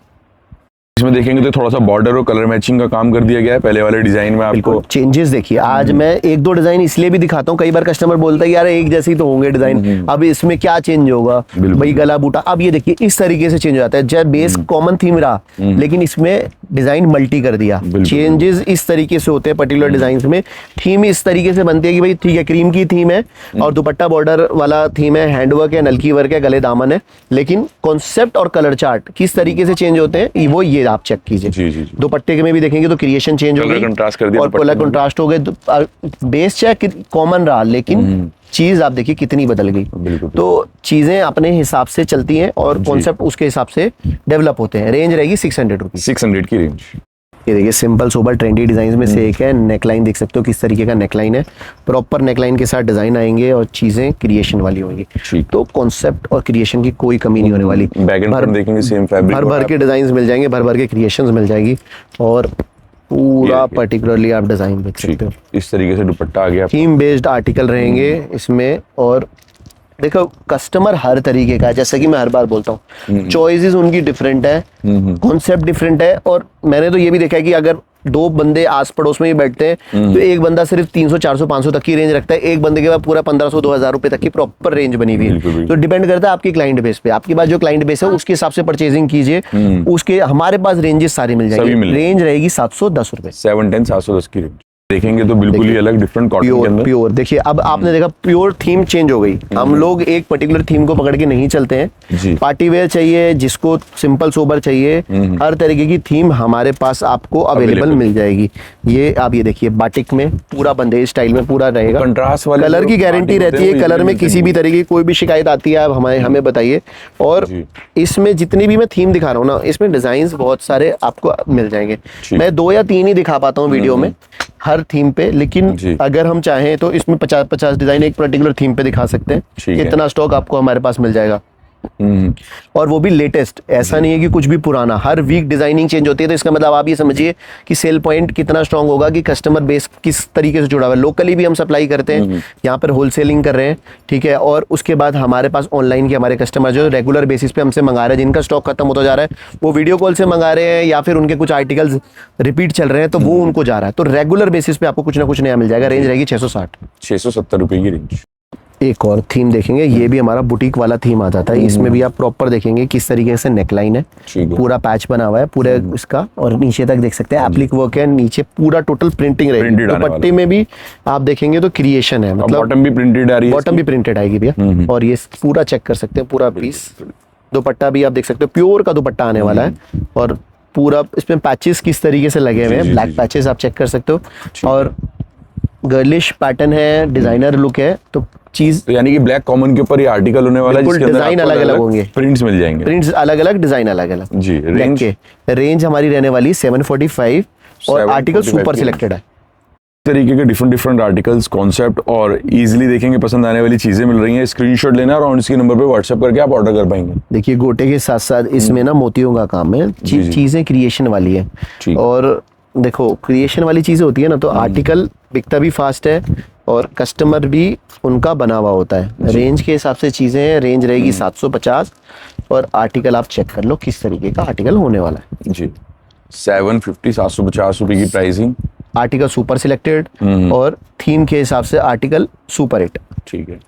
इसमें देखेंगे तो थोड़ा सा बॉर्डर और कलर मैचिंग का काम कर दिया गया है पहले वाले डिजाइन में। आपको चेंजेस देखिए, आज मैं एक दो डिजाइन इसलिए भी दिखाता हूँ, कई बार कस्टमर बोलता है यार एक जैसे ही तो होंगे डिजाइन, अब इसमें क्या चेंज होगा भाई, गला बूटा। अब ये देखिए इस तरीके से चेंज हो जाता है, जब बेस कॉमन थीम रहा लेकिन इसमें डिजाइन मल्टी कर दिया। चेंजेस इस तरीके से होते हैं पर्टिकुलर डिजाइन में। थीम इस तरीके से बनती है कि भाई ठीक है क्रीम की थीम है और दुपट्टा बॉर्डर वाला थीम है, हैंडवर्क है, नलकी वर्क है, गले दामन है, लेकिन कॉन्सेप्ट और कलर चार्ट किस तरीके से चेंज होते हैं वो ये आप चेक कीजिए। दुपट्टे में भी देखेंगे तो क्रिएशन चेंज हो गई, कंट्रास्ट कर दिया और कलर कंट्रास्ट हो गए। बेस चाहे कॉमन रहा लेकिन चीज आप देखिए कितनी बदल गई। तो चीजें अपने हिसाब से चलती हैं और कॉन्सेप्ट उसके हिसाब से डेवलप होते हैं। रेंज रहेगी 600 रुपीज, 600 की रेंज। ये देखिए सिंपल सोबर ट्रेंडी डिजाइन में से एक है। नेकलाइन देख सकते हो किस तरीके का नेकलाइन है, प्रॉपर नेकलाइन के साथ डिजाइन आएंगे और चीजें क्रिएशन वाली होंगी। तो कॉन्सेप्ट और क्रिएशन की कोई कमी नहीं होने वाली। देखेंगे सेम फैब्रिक, भर भर के डिजाइन मिल जाएंगे, भर भर के क्रिएशंस मिल जाएगी, और पूरा पर्टिकुलरली आप डिजाइन देख सकते हो। इस तरीके से दुपट्टा आ गया, थीम बेस्ड आर्टिकल रहेंगे इसमें। और देखो कस्टमर हर तरीके का है, जैसे कि मैं हर बार बोलता हूँ, चॉइसेस उनकी डिफरेंट है, कॉन्सेप्ट डिफरेंट है। और मैंने तो ये भी देखा है कि अगर दो बंदे आस पड़ोस में ही बैठते हैं तो एक बंदा सिर्फ 300 400 500 तक की रेंज रखता है, एक बंदे के पास पूरा 1500 2000 रुपए तक की प्रॉपर रेंज बनी हुई है। तो डिपेंड करता है आपकी क्लाइंट बेस पे, आपके पास जो क्लाइंट बेस है उसके हिसाब से परचेजिंग कीजिए। उसके हमारे पास रेंजेस सारी मिल जाएगी। रेंज रहेगी 710 रुपए, 710 710 की रेंज। देखेंगे तो बिल्कुल ही अलग डिफरेंट कॉटन के अंदर प्योर। देखिए अब आपने देखा प्योर थीम चेंज हो गई। हम लोग एक पर्टिकुलर थीम को पकड़ के नहीं चलते हैं। पार्टी वेयर चाहिए, जिसको सिंपल सोबर चाहिए, हर तरीके की थीम हमारे पास आपको अवेलेबल मिल जाएगी। ये आप ये देखिए बाटिक में पूरा बंदेज स्टाइल में पूरा रहेगा, कंट्रास्ट वाले कलर की गारंटी रहती है। कलर में किसी भी तरीके की कोई भी शिकायत आती है आप हमें बताइए। और इसमें जितनी भी मैं थीम दिखा रहा हूँ ना, इसमें डिजाइन बहुत सारे आपको मिल जाएंगे। मैं 2 या 3 ही दिखा पाता हूँ वीडियो में हर थीम पे, लेकिन अगर हम चाहें तो इसमें 50 डिजाइन एक पर्टिकुलर थीम पे दिखा सकते हैं। इतना स्टॉक आपको हमारे पास मिल जाएगा, और वो भी लेटेस्ट। ऐसा नहीं है कि कुछ भी पुराना, हर वीक डिजाइनिंग चेंज होती है। तो इसका मतलब आप ये समझिए कि सेल पॉइंट कितना स्ट्रांग होगा, कि कस्टमर बेस किस तरीके से जुड़ा हुआ है। लोकली भी हम सप्लाई करते हैं, यहाँ पर होलसेलिंग कर रहे हैं, ठीक है। और उसके बाद हमारे पास ऑनलाइन के हमारे कस्टमर जो रेगुलर बेसिस पे हमसे मंगा रहे हैं, जिनका स्टॉक खत्म होता जा रहा है, वो वीडियो कॉल से मंगा रहे हैं या फिर उनके कुछ आर्टिकल्स रिपीट चल रहे हैं तो वो उनको जा रहा है। तो रेगुलर बेसिस पे आपको कुछ ना कुछ नया मिल जाएगा। रेंज रहेगी 670 रुपए की रेंज। एक और थीम देखेंगे, ये भी हमारा बुटीक वाला थीम आ जाता है। इसमें भी आप प्रॉपर देखेंगे किस तरीके से नेकलाइन है, पूरा पैच बना हुआ है पूरे इसका, और नीचे तक देख सकते हैं एप्लिक वर्क है, नीचे पूरा टोटल प्रिंटिंग रहेगी। दुपट्टे में भी आप देखेंगे तो क्रिएशन है, मतलब बॉटम भी प्रिंटेड आ रही है, बॉटम भी प्रिंटेड आएगी भैया। और ये पूरा चेक कर सकते हैं, पूरा पीस दुपट्टा भी आप देख सकते हो, प्योर का दुपट्टा आने वाला है। और पूरा इसमें पैचेस किस तरीके से लगे हुए हैं, ब्लैक पैचेस आप चेक कर सकते हो। और गर्लिश पैटर्न है, डिजाइनर लुक है। तो चीज यानी कि ब्लैक कॉमन के ऊपर ये आर्टिकल होने वाला है, जिसके अंदर डिजाइन अलग अलग होंगे, प्रिंट्स मिल जाएंगे, प्रिंट्स अलग अलग, डिजाइन अलग अलग जी। रेंज हमारी रहने वाली 745 और आर्टिकल सुपर सिलेक्टेड है। तरीके के डिफरेंट आर्टिकल्स, कॉन्सेप्ट और इजीली देखेंगे पसंद आने वाली चीजें मिल रही हैं। स्क्रीनशॉट लेना और इसके नंबर पे व्हाट्सएप करके आप ऑर्डर कर पाएंगे। देखिए गोटे के साथ साथ इसमें ना मोतियों का काम है, चीजें क्रिएशन वाली है। और देखो क्रिएशन वाली चीजें होती है ना, तो आर्टिकल बिकता भी फास्ट है और कस्टमर भी उनका बना हुआ होता है। रेंज के हिसाब से चीजें हैं। रेंज रहेगी 750 और आर्टिकल आप चेक कर लो किस तरीके का आर्टिकल होने वाला है जी। 750 750 रुपए की प्राइसिंग। आर्टिकल सुपर सिलेक्टेड और थीम के हिसाब से आर्टिकल सुपर 8, ठीक है।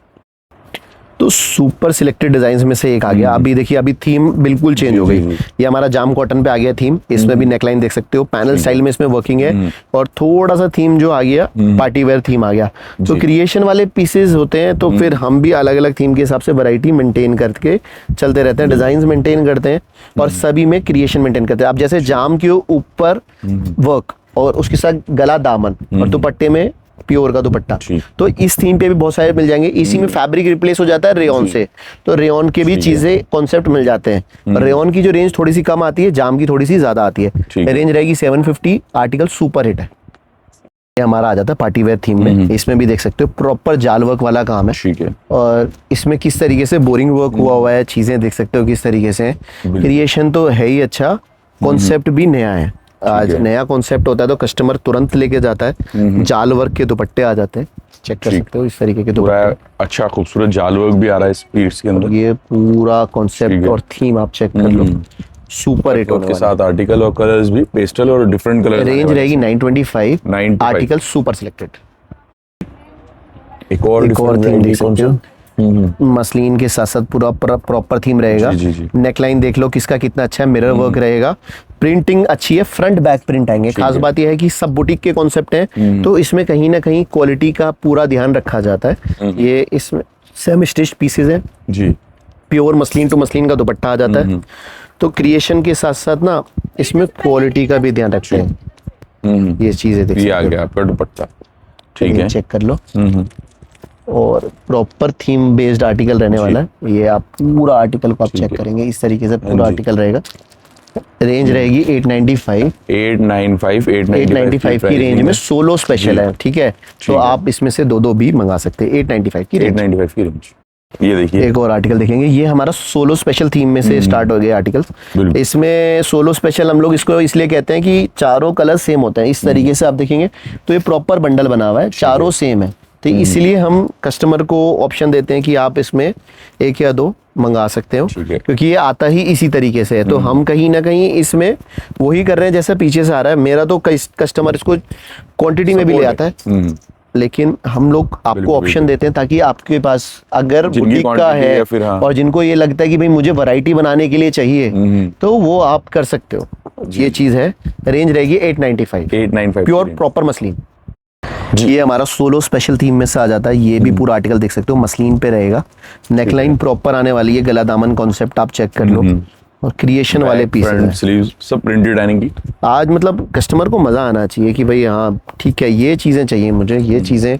तो तो सुपर सिलेक्टेड डिजाइन में से एक आ गया। अभी देखिए अभी थीम बिल्कुल चेंज हो गई। ये हमारा जाम कॉटन पे आ गया थीम, इसमें भी नेकलाइन देख सकते हो, पैनल स्टाइल में इसमें वर्किंग है और थोड़ा सा थीम जो आ गया पार्टी वेयर थीम आ गया। तो क्रिएशन वाले पीसेस होते हैं तो फिर हम भी अलग अलग थीम के हिसाब से वैरायटी मेंटेन करके चलते रहते हैं, डिजाइन मेंटेन करते हैं और सभी में क्रिएशन मेंटेन करते हैं। अब जैसे जाम के ऊपर वर्क और उसके साथ गला दामन और दुपट्टे में प्योर का दुपट्टा, तो इस थीम पे भी बहुत सारे मिल जाएंगे। इसी में फैब्रिक रिप्लेस हो जाता है रेयन से, तो रेयन के भी चीजें कॉन्सेप्ट मिल जाते हैं। रेयन की जो रेंज थोड़ी सी कम आती है, जाम की थोड़ी सी ज्यादा आती है। रेंज रहेगी 750। आर्टिकल सुपर हिट है। ये हमारा आ जाता है पार्टी वेयर थीम में। इसमें भी देख सकते हो प्रॉपर जाल वर्क वाला काम है। ठीक है। और इसमें किस तरीके से बोरिंग वर्क हुआ है, चीजें देख सकते हो किस तरीके से। क्रिएशन तो है ही अच्छा, कॉन्सेप्ट भी नया है। आज नया कॉन्सेप्ट होता है तो कस्टमर तुरंत लेके जाता है। जाल वर्क के दुपट्टे आ जाते हैं, चेक कर सकते हो इस तरीके के दुपट्टे। अच्छा खूबसूरत जाल वर्क भी आ रहा है इस पीस के अंदर। ये पूरा कॉन्सेप्ट और थीम आप चेक कर लो, सुपर हिट के साथ आर्टिकल और कलर्स भी पेस्टल और डिफरेंट कलर। रेंज रहेगी 925। Article super selected. एक और थीम देख सकते हो, मसलिन के साथ साथ पूरा प्रॉपर थीम रहेगा। नेकलाइन देख लो किसका कितना अच्छा है, मिरर वर्क रहेगा, प्रिंटिंग अच्छी है, फ्रंट बैक प्रिंट आएंगे। खास बात यह है कि सब बुटीक के कॉन्सेप्ट हैं तो इसमें कहीं ना कहीं क्वालिटी का पूरा ध्यान रखा जाता है। ये इसमें सेम स्टिच पीसेज है जी, प्योर मसलिन टू मसलिन का दुपट्टा आ जाता है। तो क्रिएशन के साथ साथ ना इसमें क्वालिटी का भी ध्यान रखते हैं। ये चीजें देख सकते हो। ये आ गया आपका दुपट्टा, ठीक है, चेक कर लो। और प्रॉपर थीम बेस्ड आर्टिकल रहने वाला है। ये आप पूरा आर्टिकल को आप चेक करेंगे, इस तरीके से पूरा आर्टिकल रहेगा। रेंज रहेगी 895 की रेंज में सोलो स्पेशल है, ठीक है। तो आप इसमें से दो भी मंगा सकते हैं 895 की रेंज। ये देखिए एक और आर्टिकल देखेंगे, ये हमारा सोलो स्पेशल थीम में से स्टार्ट हो गया आर्टिकल। इसमें सोलो स्पेशल हम लोग इसको इसलिए कहते हैं कि चारों कलर सेम होते हैं। इस तरीके से आप देखेंगे तो ये प्रॉपर बंडल बना हुआ है, चारों सेम है। तो इसलिए हम कस्टमर को ऑप्शन देते हैं कि आप इसमें एक या दो मंगा सकते हो, क्योंकि ये आता ही इसी तरीके से है। तो हम कहीं ना कहीं इसमें वही कर रहे हैं जैसा पीछे से आ रहा है। मेरा तो कस्टमर इसको क्वांटिटी में भी ले आता है, लेकिन हम लोग आपको ऑप्शन देते हैं ताकि आपके पास अगर बुटीक का है और जिनको ये लगता है कि भाई मुझे वैरायटी बनाने के लिए चाहिए तो वो आप कर सकते हो। ये चीज है। रेंज रहेगी 895 प्योर प्रॉपर मसलिन। ये हमारा सोलो स्पेशल थीम में से आ जाता है। ये भी पूरा आर्टिकल देख सकते हो, मसलिन पे रहेगा। नेकलाइन प्रॉपर आने वाली है, गला दामन कॉन्सेप्ट आप चेक कर लो और क्रिएशन वाले पीस सब प्रिंटेड आएंगी। आज मतलब कस्टमर को मजा आना चाहिए कि भाई हाँ ठीक है, ये चीजें चाहिए मुझे, ये चीजें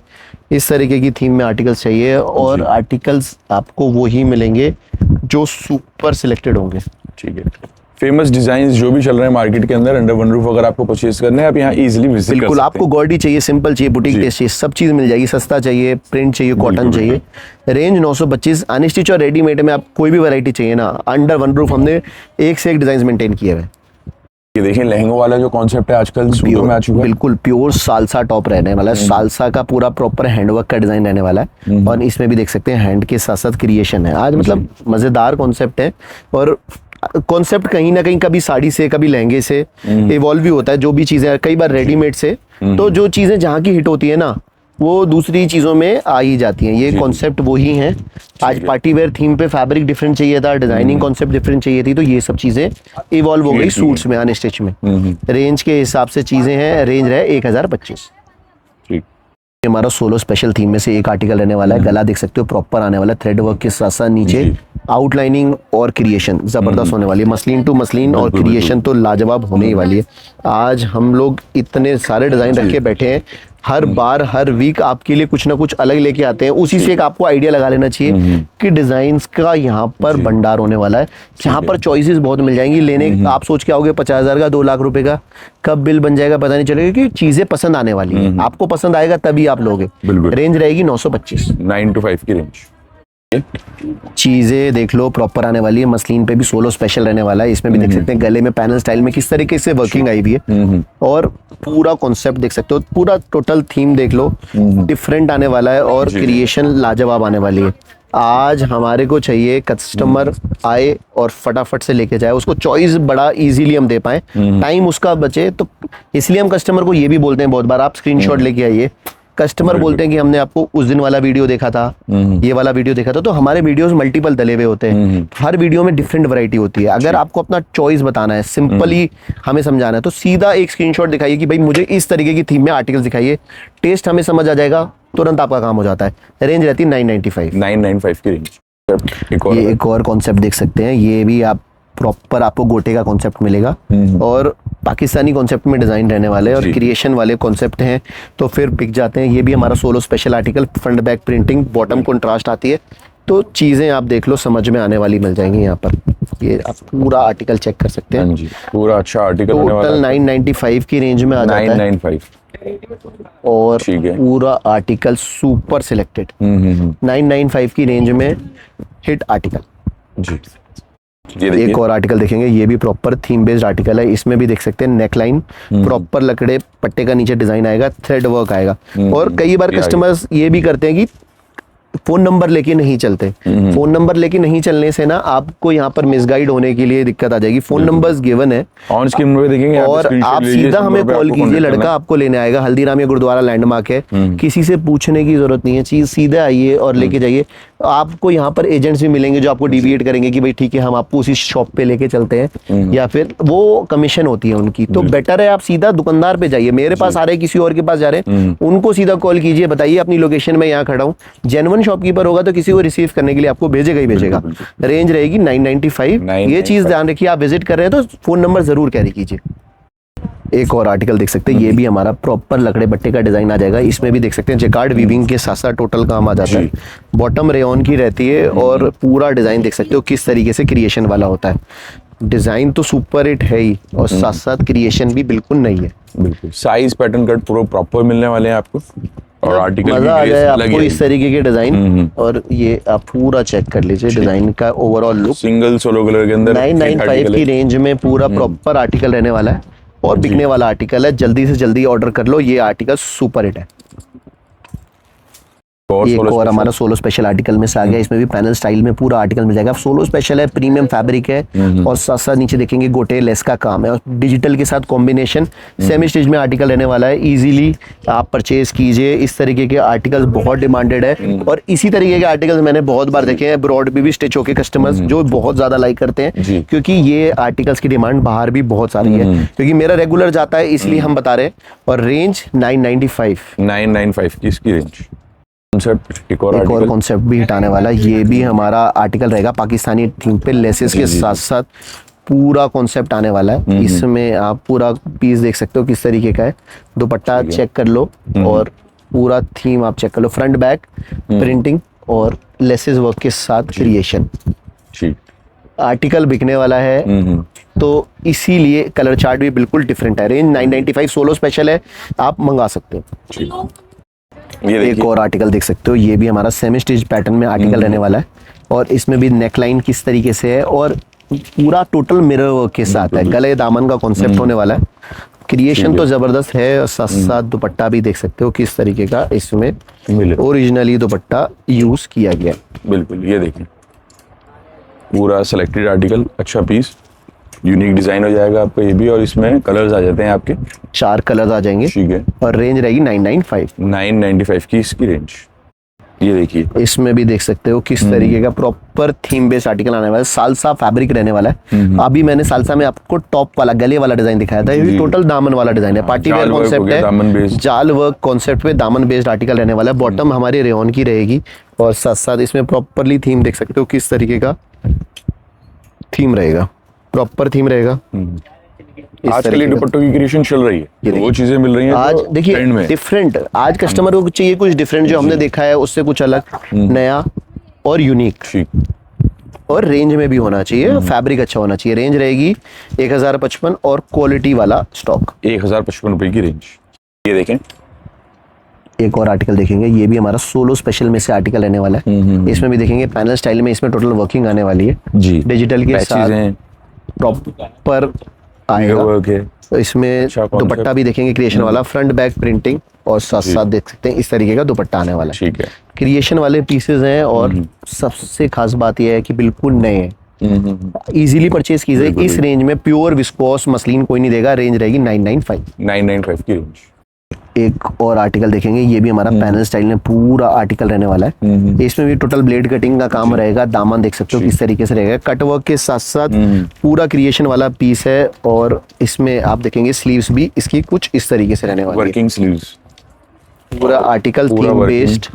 इस तरीके की थीम में आर्टिकल्स चाहिए। और आर्टिकल्स आपको वो ही मिलेंगे जो सुपर सिलेक्टेड होंगे। ठीक है। फेमस डिजाइन जो भी चल रहे हैं मार्केट के अंदर अंडर वन रूफ, अगर आपको परचेज करने हैं आप यहाँ इजीली विजिट कर सकते हैं। बिल्कुल, आपको गॉडी चाहिए, सिंपल चाहिए, बुटीक टेस्ट चाहिए, सब चीज मिल जाएगी। सस्ता चाहिए, प्रिंट चाहिए, कॉटन चाहिए। रेंज 925। अनस्टिच और रेडीमेड में आप कोई भी वैरायटी चाहिए ना, अंडर वन रूफ हमने एक से एक डिजाइन मेंटेन किए हुए। ये देखिए लहंगों वाला जो कॉन्सेप्ट है आजकल सूटों में आ चुका है। बिल्कुल प्योर सालसा टॉप रहने वाला है। सालसा का पूरा प्रॉपर हैंडवर्क का डिजाइन रहने वाला है। और इसमें भी देख सकते हैं हैंड के साथ साथ क्रिएशन है। आज मतलब मजेदार कॉन्सेप्ट है। और कॉन्सेप्ट कहीं ना कहीं कभी साड़ी से कभी लहंगे से इवॉल्व भी होता है। जो भी चीजें कई बार रेडीमेड से, तो जो चीजें जहाँ की हिट होती है ना वो दूसरी चीजों में आ ही जाती हैं। ये कॉन्सेप्ट वही है। आज पार्टी वेयर थीम पे फैब्रिक डिफरेंट चाहिए था, डिजाइनिंग कॉन्सेप्ट डिफरेंट चाहिए थी, तो ये सब चीजें इवॉल्व हो गई सूट्स में, अनस्टिच में। रेंज के हिसाब से चीजें हैं। रेंज रहे 1025। हमारा सोलो स्पेशल थीम में से एक आर्टिकल रहने वाला है। गला देख सकते हो प्रॉपर आने वाला है, थ्रेड वर्क के साथ साथ नीचे आउटलाइनिंग और क्रिएशन जबरदस्त होने वाली है। मसलिन टू मसलिन और क्रिएशन तो लाजवाब होने ही वाली है। आज हम लोग इतने सारे डिजाइन रखे बैठे हैं, हर बार हर वीक आपके लिए कुछ ना कुछ अलग लेके आते हैं। उसी से एक आपको आइडिया लगा लेना चाहिए कि डिजाइन्स का यहाँ पर भंडार होने वाला है, जहाँ पर चॉइसेस बहुत मिल जाएंगी। लेने आप सोच के आओगे 50,000 का 2 लाख रुपए का, कब बिल बन जाएगा पता नहीं चलेगा, कि चीजें पसंद आने वाली है। आपको पसंद आएगा तभी आप लोगे। रेंज रहेगी 925। 9 to 5 की रेंज। चीजें देख लो प्रॉपर आने वाली है। मसलिन पे भी सोलो स्पेशल रहने वाला है। इसमें भी देख सकते हैं गले में पैनल स्टाइल में किस तरीके से वर्किंग आई हुई है। और पूरा कॉन्सेप्ट देख सकते हो, पूरा टोटल थीम देख लो, डिफरेंट आने वाला है और क्रिएशन लाजवाब आने वाली है। आज हमारे को चाहिए कस्टमर आए और फटाफट से लेके जाए, उसको चॉइस बड़ा इजीली हम दे पाए, टाइम उसका बचे। तो इसलिए हम कस्टमर को ये भी बोलते हैं बहुत बार, आप स्क्रीनशॉट लेके आइए, कस्टमर बोलते हैं कि हमने आपको उस दिन वाला वीडियो देखा था, ये वाला वीडियो देखा था, तो हमारे वीडियोस मल्टीपल डले हुए होते हैं, हर वीडियो में डिफरेंट वैरायटी होती है। अगर आपको अपना चॉइस बताना है, सिंपली हमें समझाना है, तो सीधा एक स्क्रीनशॉट दिखाइए कि भाई मुझे इस तरीके की थीम में आर्टिकल दिखाइए, टेस्ट हमें समझ आ जाएगा, तुरंत आपका काम हो जाता है। रेंज रहती है 995 की रेंज। ये एक और कॉन्सेप्ट देख सकते हैं, ये भी आप प्रॉपर आपको गोटे का कॉन्सेप्ट मिलेगा और पाकिस्तानी कॉन्सेप्ट में डिजाइन रहने वाले हैं और क्रिएशन वाले कॉन्सेप्ट हैं, तो फिर बिक जाते हैं। ये भी हमारा solo special article, front back printing, bottom contrast आती है, तो चीजें आप देख लो, समझ में आने वाली मिल जाएंगी यहाँ पर। ये आप पूरा आर्टिकल चेक कर सकते हैं, पूरा अच्छा आर्टिकल टोटल 995 की रेंज में आ जाता है 995 और पूरा आर्टिकल सुपर सिलेक्टेड 995 की रेंज में हिट आर्टिकल जी। एक और आर्टिकल देखेंगे, ये भी प्रॉपर थीम बेस्ड आर्टिकल है। इसमें भी देख सकते हैं नेकलाइन प्रॉपर लकड़े पट्टे का नीचे डिजाइन आएगा, थ्रेड वर्क आएगा। और कई बार कस्टमर्स ये भी करते हैं कि फोन नंबर लेके नहीं चलते, फोन नंबर लेके नहीं चलने से ना आपको यहाँ पर मिसगाइड होने के लिए दिक्कत आ जाएगी। फोन नंबर्स गिवन है ऑन स्क्रीन में देखेंगे और आप सीधा हमें कॉल कीजिए, लड़का आपको लेने आएगा। हल्दीराम या गुरुद्वारा लैंडमार्क है, किसी से पूछने की जरूरत नहीं है, चीज सीधे आइए और लेके जाइए। आपको यहाँ पर एजेंट्स भी मिलेंगे जो आपको डिविएट करेंगे कि भाई ठीक है हम आपको उसी शॉप पे लेके चलते हैं, या फिर वो कमीशन होती है उनकी। तो बेटर है आप सीधा दुकानदार पे जाइए, मेरे पास आ रहे किसी और के पास जा रहे हैं, उनको सीधा कॉल कीजिए, बताइए अपनी लोकेशन में यहाँ खड़ा हूँ। जेन्युइन शॉपकीपर होगा तो किसी को रिसीव करने के लिए आपको भेजेगा ही भेजेगा। रेंज रहेगी 995। ये चीज ध्यान रखिए, आप विजिट कर रहे हैं तो फोन नंबर जरूर कैरी कीजिए। एक और आर्टिकल देख सकते हैं, ये भी हमारा प्रॉपर लकड़े बट्टे का डिजाइन आ जाएगा। इसमें भी देख सकते हैं जेकार्ड वीविंग के साथ साथ टोटल काम आ जाता है। बॉटम रेयॉन की रहती है और पूरा डिजाइन देख सकते हो किस तरीके से क्रिएशन वाला होता है। डिजाइन तो सुपर हिट है ही और साथ साथ क्रिएशन भी बिल्कुल नहीं है। बिल्कुल साइज पैटर्न कट पूरा प्रॉपर मिलने वाले हैं आपको और आर्टिकल मजा आ जाए आपको इस तरीके के डिजाइन। और ये आप पूरा चेक कर लीजिए डिजाइन का overall look. Single solo colour के अंदर 995 की रेंज में पूरा प्रॉपर आर्टिकल रहने वाला है और बिकने वाला आर्टिकल है। जल्दी से जल्दी ऑर्डर कर लो, ये आर्टिकल सुपर हिट है। एक और हमारा सोलो स्पेशल आर्टिकल में से आ गया, इसमें भी पैनल स्टाइल में पूरा आर्टिकल मिल जाएगा। सोलो स्पेशल है, प्रीमियम फैब्रिक है और साथ साथ नीचे देखेंगे गोटे लेस का काम है और डिजिटल के साथ कॉम्बिनेशन। सेमी स्टिच में आर्टिकल रहने वाला है, इजीली आप परचेज कीजिए। इस तरीके के आर्टिकल्स बहुत डिमांडेड है और इसी तरीके के आर्टिकल्स मैंने बहुत बार देखे हैं ब्रॉड भी स्टिच होके कस्टमर्स जो बहुत ज्यादा लाइक करते हैं, क्योंकि ये आर्टिकल्स की डिमांड बाहर भी बहुत सारी है, क्योंकि मेरा रेगुलर जाता है इसलिए हम बता रहे हैं। और रेंज 995 की इसकी रेंज। एक और कॉन्सेप्ट भी हटाने वाला, ये भी हमारा आर्टिकल रहेगा पाकिस्तानी थीम पे, लेसेस के साथ साथ पूरा कॉन्सेप्ट आने वाला है। इसमें आप पूरा पीस देख सकते हो किस तरीके का है। दुपट्टा चेक कर लो और पूरा थीम आप चेक कर लो, फ्रंट बैक प्रिंटिंग और लेसेस वर्क के साथ क्रिएशन। आर्टिकल बिकने वाला है तो इसीलिए कलर चार्ट भी बिल्कुल डिफरेंट है। रेंज 995 सोलो स्पेशल है, आप मंगा सकते हो। ये एक और आर्टिकल देख सकते हो, ये भी हमारा सेमी स्टिच पैटर्न में आर्टिकल रहने वाला है और इसमें भी नेकलाइन किस तरीके से है और पूरा टोटल मिरर वर्क के साथ है। गले दामन का कॉन्सेप्ट होने वाला है। क्रिएशन तो जबरदस्त है और साथ साथ दुपट्टा भी देख सकते हो किस तरीके का इसमें ओरिजिनली दुपट्टा यूज किया गया। बिल्कुल, ये देखिए पूरा सिलेक्टेड आर्टिकल, अच्छा पीस, यूनिक डिजाइन हो जाएगा आपको ये भी। और इसमें कलर्स आ जाते हैं आपके 4 कलर्स आ जाएंगे, ठीक है। और रेंज रहेगी 995 की इसकी रेंज। ये देखिए इसमें भी देख सकते हो किस तरीके का प्रॉपर थीम बेस्ड आर्टिकल आने वाला है। सालसा फैब्रिक रहने वाला है। अभी मैंने सालसा में आपको टॉप वाला गले वाला डिजाइन दिखाया था, ये टोटल दामन वाला डिजाइन है। पार्टी वेयर कॉन्सेप्ट है, जाल वर्क कॉन्सेप्ट पे दामन बेस्ड आर्टिकल रहने वाला है। बॉटम हमारी रेयॉन की रहेगी और साथ साथ इसमें प्रॉपरली थीम देख सकते हो किस तरीके का थीम रहेगा, प्रॉपर थीम रहेगा। आजकल दुपट्टों की क्रिएशन चल रही है, वो चीजें मिल रही हैं आज देखिए डिफरेंट। आज कस्टमर को चाहिए कुछ डिफरेंट, जो हमने देखा है उससे कुछ अलग, नया और यूनिक, और रेंज में भी होना चाहिए। फैब्रिक अच्छा होना चाहिए। रेंज रहेगी 1055 और क्वालिटी वाला स्टॉक 1055 रुपए की रेंज। ये देखें एक और आर्टिकल देखेंगे, ये भी हमारा सोलो स्पेशल में से आर्टिकल रहने वाला है। इसमें भी देखेंगे पैनल स्टाइल में, इसमें टोटल वर्किंग आने वाली है जी, डिजिटल के साथ प्रॉपर आएगा। तो इसमें दुपट्टा भी देखेंगे क्रिएशन वाला, फ्रंट बैक प्रिंटिंग और साथ साथ देख सकते हैं इस तरीके का दुपट्टा आने वाला है। ठीक है, क्रिएशन वाले पीसेस हैं और सबसे खास बात यह है कि बिल्कुल नए हैं। इजीली परचेज कीजिए। इस रेंज में प्योर विस्कोस मसलिन कोई नहीं देगा। रेंज रहेगी 995 की रेंज। एक और आर्टिकल देखेंगे, ये भी हमारा पैनल स्टाइल में पूरा आर्टिकल रहने वाला है। इसमें भी टोटल ब्लेड कटिंग का काम रहेगा। दामन देख सकते हो किस तरीके से रहेगा, कट वर्क के साथ साथ पूरा क्रिएशन वाला पीस है। और इसमें आप देखेंगे स्लीव्स भी इसकी कुछ इस तरीके से रहने वाली है, वर्किंग स्लीव्स, पूरा आर्टिकल पूरा थीम working बेस्ड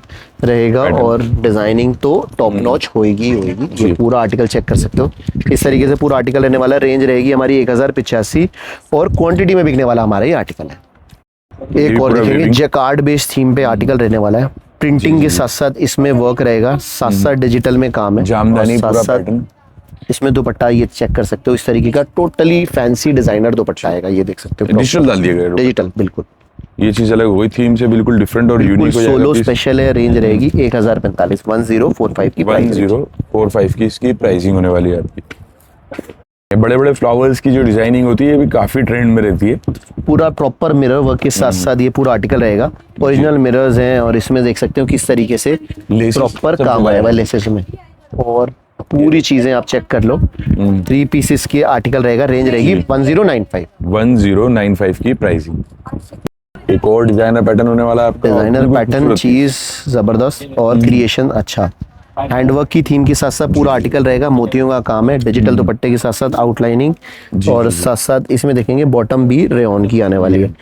रहेगा और डिजाइनिंग तो टॉप नॉच होगी होगी। ये पूरा आर्टिकल चेक कर सकते हो, इस तरीके से पूरा आर्टिकल रहने वाला है। रेंज रहेगी हमारी 1085 और क्वांटिटी में बिकने वाला हमारा ये आर्टिकल है। एक और पूरा देखेंगे, weaving। जैकार्ड बेस्ड थीम पे आर्टिकल रहने वाला है। प्रिंटिंग के साथ साथ इसमें वर्क रहेगा, साथ साथ डिजिटल में काम है, जामदानी और पूरा साथ साथ पैटर्न। इसमें दुपट्टा ये चेक कर सकते हो, इस तरीके का टोटली फैंसी डिजाइनर दुपट्टा आएगा। ये देख सकते हो डिजिटल डाल दिया गया है। डिजिटल, बिल्कुल ये चीज अलग हुई, थीम से बिल्कुल डिफरेंट और बिल्कुल यूनिक हो जाएगा। सोलो स्पेशल है। रेंज रहेगी 1045 1045 की प्राइस। 1045 की इसकी प्राइसिंग होने वाली है आपकी। बड़े बड़े फ्लावर्स की जो डिजाइनिंग होती है ये भी काफी ट्रेंड में रहती है। पूरा प्रॉपर मिरर वर्क के साथ साथ ये पूरा आर्टिकल रहेगा। ओरिजिनल मिरर्स हैं और इसमें देख सकते हो किस तरीके से Laces प्रॉपर सब काम लगाया आया हुआ है लेसेस में, और पूरी चीजें आप चेक कर लो। 3 पीसेस की आर्टिकल रहेगा। रेंज रहेगी 1095। 1095 की प्राइसिंग। एक और डिजाइनर पैटर्न होने वाला है आपका। डिजाइनर बिल्कुल पैटर्न, खूबसूरत। चीज जबरदस्त और क्रिएशन अच्छा। हैंडवर्क की थीम के साथ साथ पूरा आर्टिकल रहेगा, मोतियों का काम है। डिजिटल दुपट्टे के साथ साथ आउटलाइनिंग और साथ साथ इसमें देखेंगे बॉटम भी रेयॉन की आने वाली है।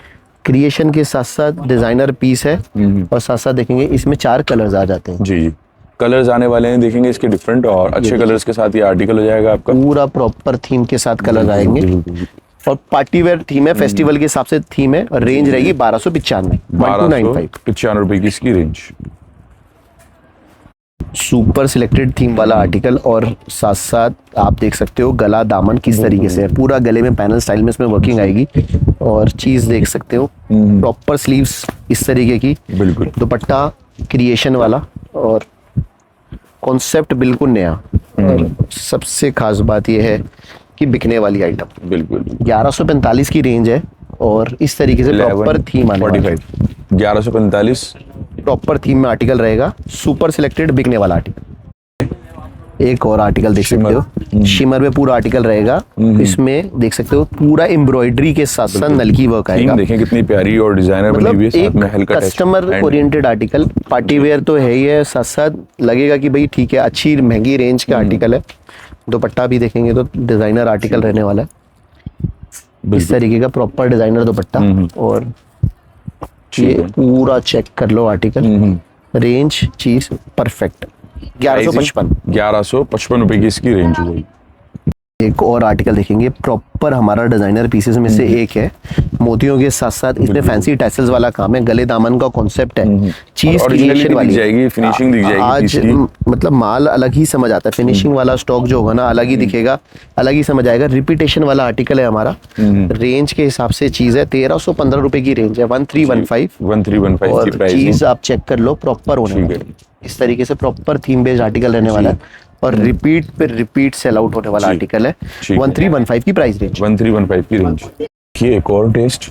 क्रिएशन के साथ साथ डिजाइनर पीस है और साथ साथ देखेंगे इसमें 4 कलर्स आ जाते हैं। जी, कलर्स आने वाले हैं, देखेंगे इसके डिफरेंट और अच्छे कलर्स के साथ ये आर्टिकल हो जाएगा आपका। पूरा प्रॉपर थीम के साथ कलर आएंगे और पार्टी वेयर थीम है, फेस्टिवल के हिसाब से थीम है। और रेंज रहेगी 1295 1295। 1295 रुपए की इसकी रेंज। सुपर सिलेक्टेड थीम वाला आर्टिकल और साथ साथ आप देख सकते हो गला दामन किस तरीके से है। पूरा गले में पैनल स्टाइल में इसमें वर्किंग आएगी और चीज देख सकते हो प्रॉपर स्लीव्स इस तरीके की, बिल्कुल दुपट्टा क्रिएशन वाला और कॉन्सेप्ट बिल्कुल नया। और सबसे खास बात यह है कि बिकने वाली आइटम। बिल्कुल 1145 की रेंज है और इस तरीके से प्रॉपर थीम आने वाला है। 1145 प्रॉपर थीम में आर्टिकल रहेगा, सुपर सिलेक्टेड बिकने वाला आर्टिकल। एक और आर्टिकल देख सकते हो, शिमर में पूरा आर्टिकल रहेगा। इसमें देख सकते हो पूरा एम्ब्रॉयडरी के साथ साथ नलकी वर्क आएगा। थीम देखें कितनी प्यारी और डिजाइनर बनी मतलब हुई है, साथ में एक हल्का customer oriented article, party wear तो है ही है, साथ साथ लगेगा कि भाई ठीक है अच्छी महंगी रेंज का आर्टिकल है। दुपट्टा भी देखेंगे तो डिजाइनर आर्टिकल रहने वाला है, इस तरीके का प्रॉपर डिजाइनर दुपट्टा। और ये पूरा चेक कर लो आर्टिकल, रेंज चीज परफेक्ट। 1155 रुपए की इसकी रेंज होगी। एक और आर्टिकल देखेंगे, प्रॉपर हमारा डिजाइनर पीसेस में से एक है। मोतियों के साथ साथ इसमें फैंसी टैसल्स वाला काम है, गले दामन का कॉन्सेप्ट है, चीज क्रिएशन वाली जाएगी, फिनिशिंग दिख जाएगी आज इसकी। मतलब माल अलग ही समझ आता है। फिनिशिंग वाला स्टॉक जो होगा ना अलग ही दिखेगा, अलग ही समझ आएगा। रिपीटेशन वाला आर्टिकल है हमारा। रेंज के हिसाब से चीज है 1315 रुपए की रेंज है, 1315। 1315 और की प्राइस चीज आप चेक कर लो प्रॉपर होने वाली है। इस तरीके से प्रॉपर थीम बेस्ड आर्टिकल रहने वाला है और रिपीट पे रिपीट सेल आउट होने वाला आर्टिकल है। 1315 की प्राइस रेंज। 1315 की रेंज। ये एक और टेस्ट,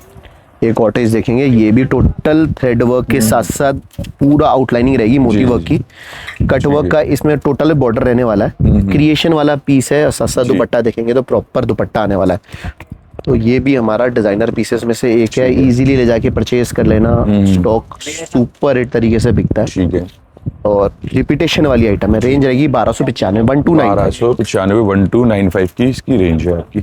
एक और टेस्ट देखेंगे, ये भी टोटल थ्रेड वर्क के साथ साथ पूरा आउटलाइनिंग रहेगी मोती वर्क की। कट वर्क का इसमें टोटल बॉर्डर रहने वाला है, क्रिएशन वाला पीस है और साथ साथ दुपट्टा देखेंगे तो प्रॉपर दुपट्टा आने वाला है। तो ये भी हमारा डिजाइनर पीसेस में से एक है, इजीली ले जाके परचेज कर लेना। स्टॉक सुपर हिट तरीके से बिकता है ठीक है। और रिपीटेशन वाली आइटम है। रेंज रहेगी 1295 1295 1295 की इसकी रेंज है आपकी।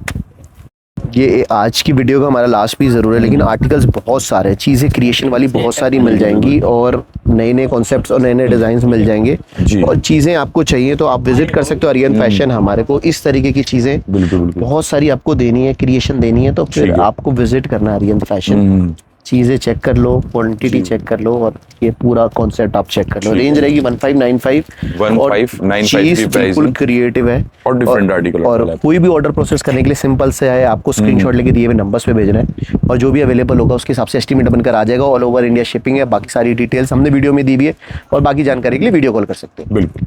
ये आज की वीडियो का हमारा लास्ट पीस जरूर है, लेकिन आर्टिकल्स बहुत सारे हैं, चीज़ें क्रिएशन वाली बहुत सारी मिल जाएंगी और नए नए कॉन्सेप्ट्स और नए नए डिजाइन मिल जाएंगे। और चीज़ें आपको चाहिए तो आप विजिट कर सकते हो आर्यन फैशन। हमारे को इस तरीके की चीज़ें बिल्कुल बहुत सारी आपको देनी है, क्रिएशन देनी है, तो फिर आपको विजिट करना है आर्यन फैशन। चीज़ें चेक कर लो, क्वांटिटी चेक कर लो और ये पूरा कॉन्सेप्ट आप चेक कर लो। रेंज रहेगी 1595 1595 की प्राइस बिल्कुल क्रिएटिव है और डिफरेंट आर्टिकल। और कोई भी ऑर्डर प्रोसेस करने के लिए सिंपल से है, आपको स्क्रीनशॉट लेके दिए हुए नंबर्स पे भेजना है और जो भी अवेलेबल होगा उसके हिसाब से एस्टीमेट बनकर आ जाएगा। ऑल ओवर इंडिया शिपिंग है। बाकी सारी डिटेल्स हमने वीडियो में दी हुई है और बाकी जानकारी के लिए वीडियो कॉल कर सकते हैं। बिल्कुल।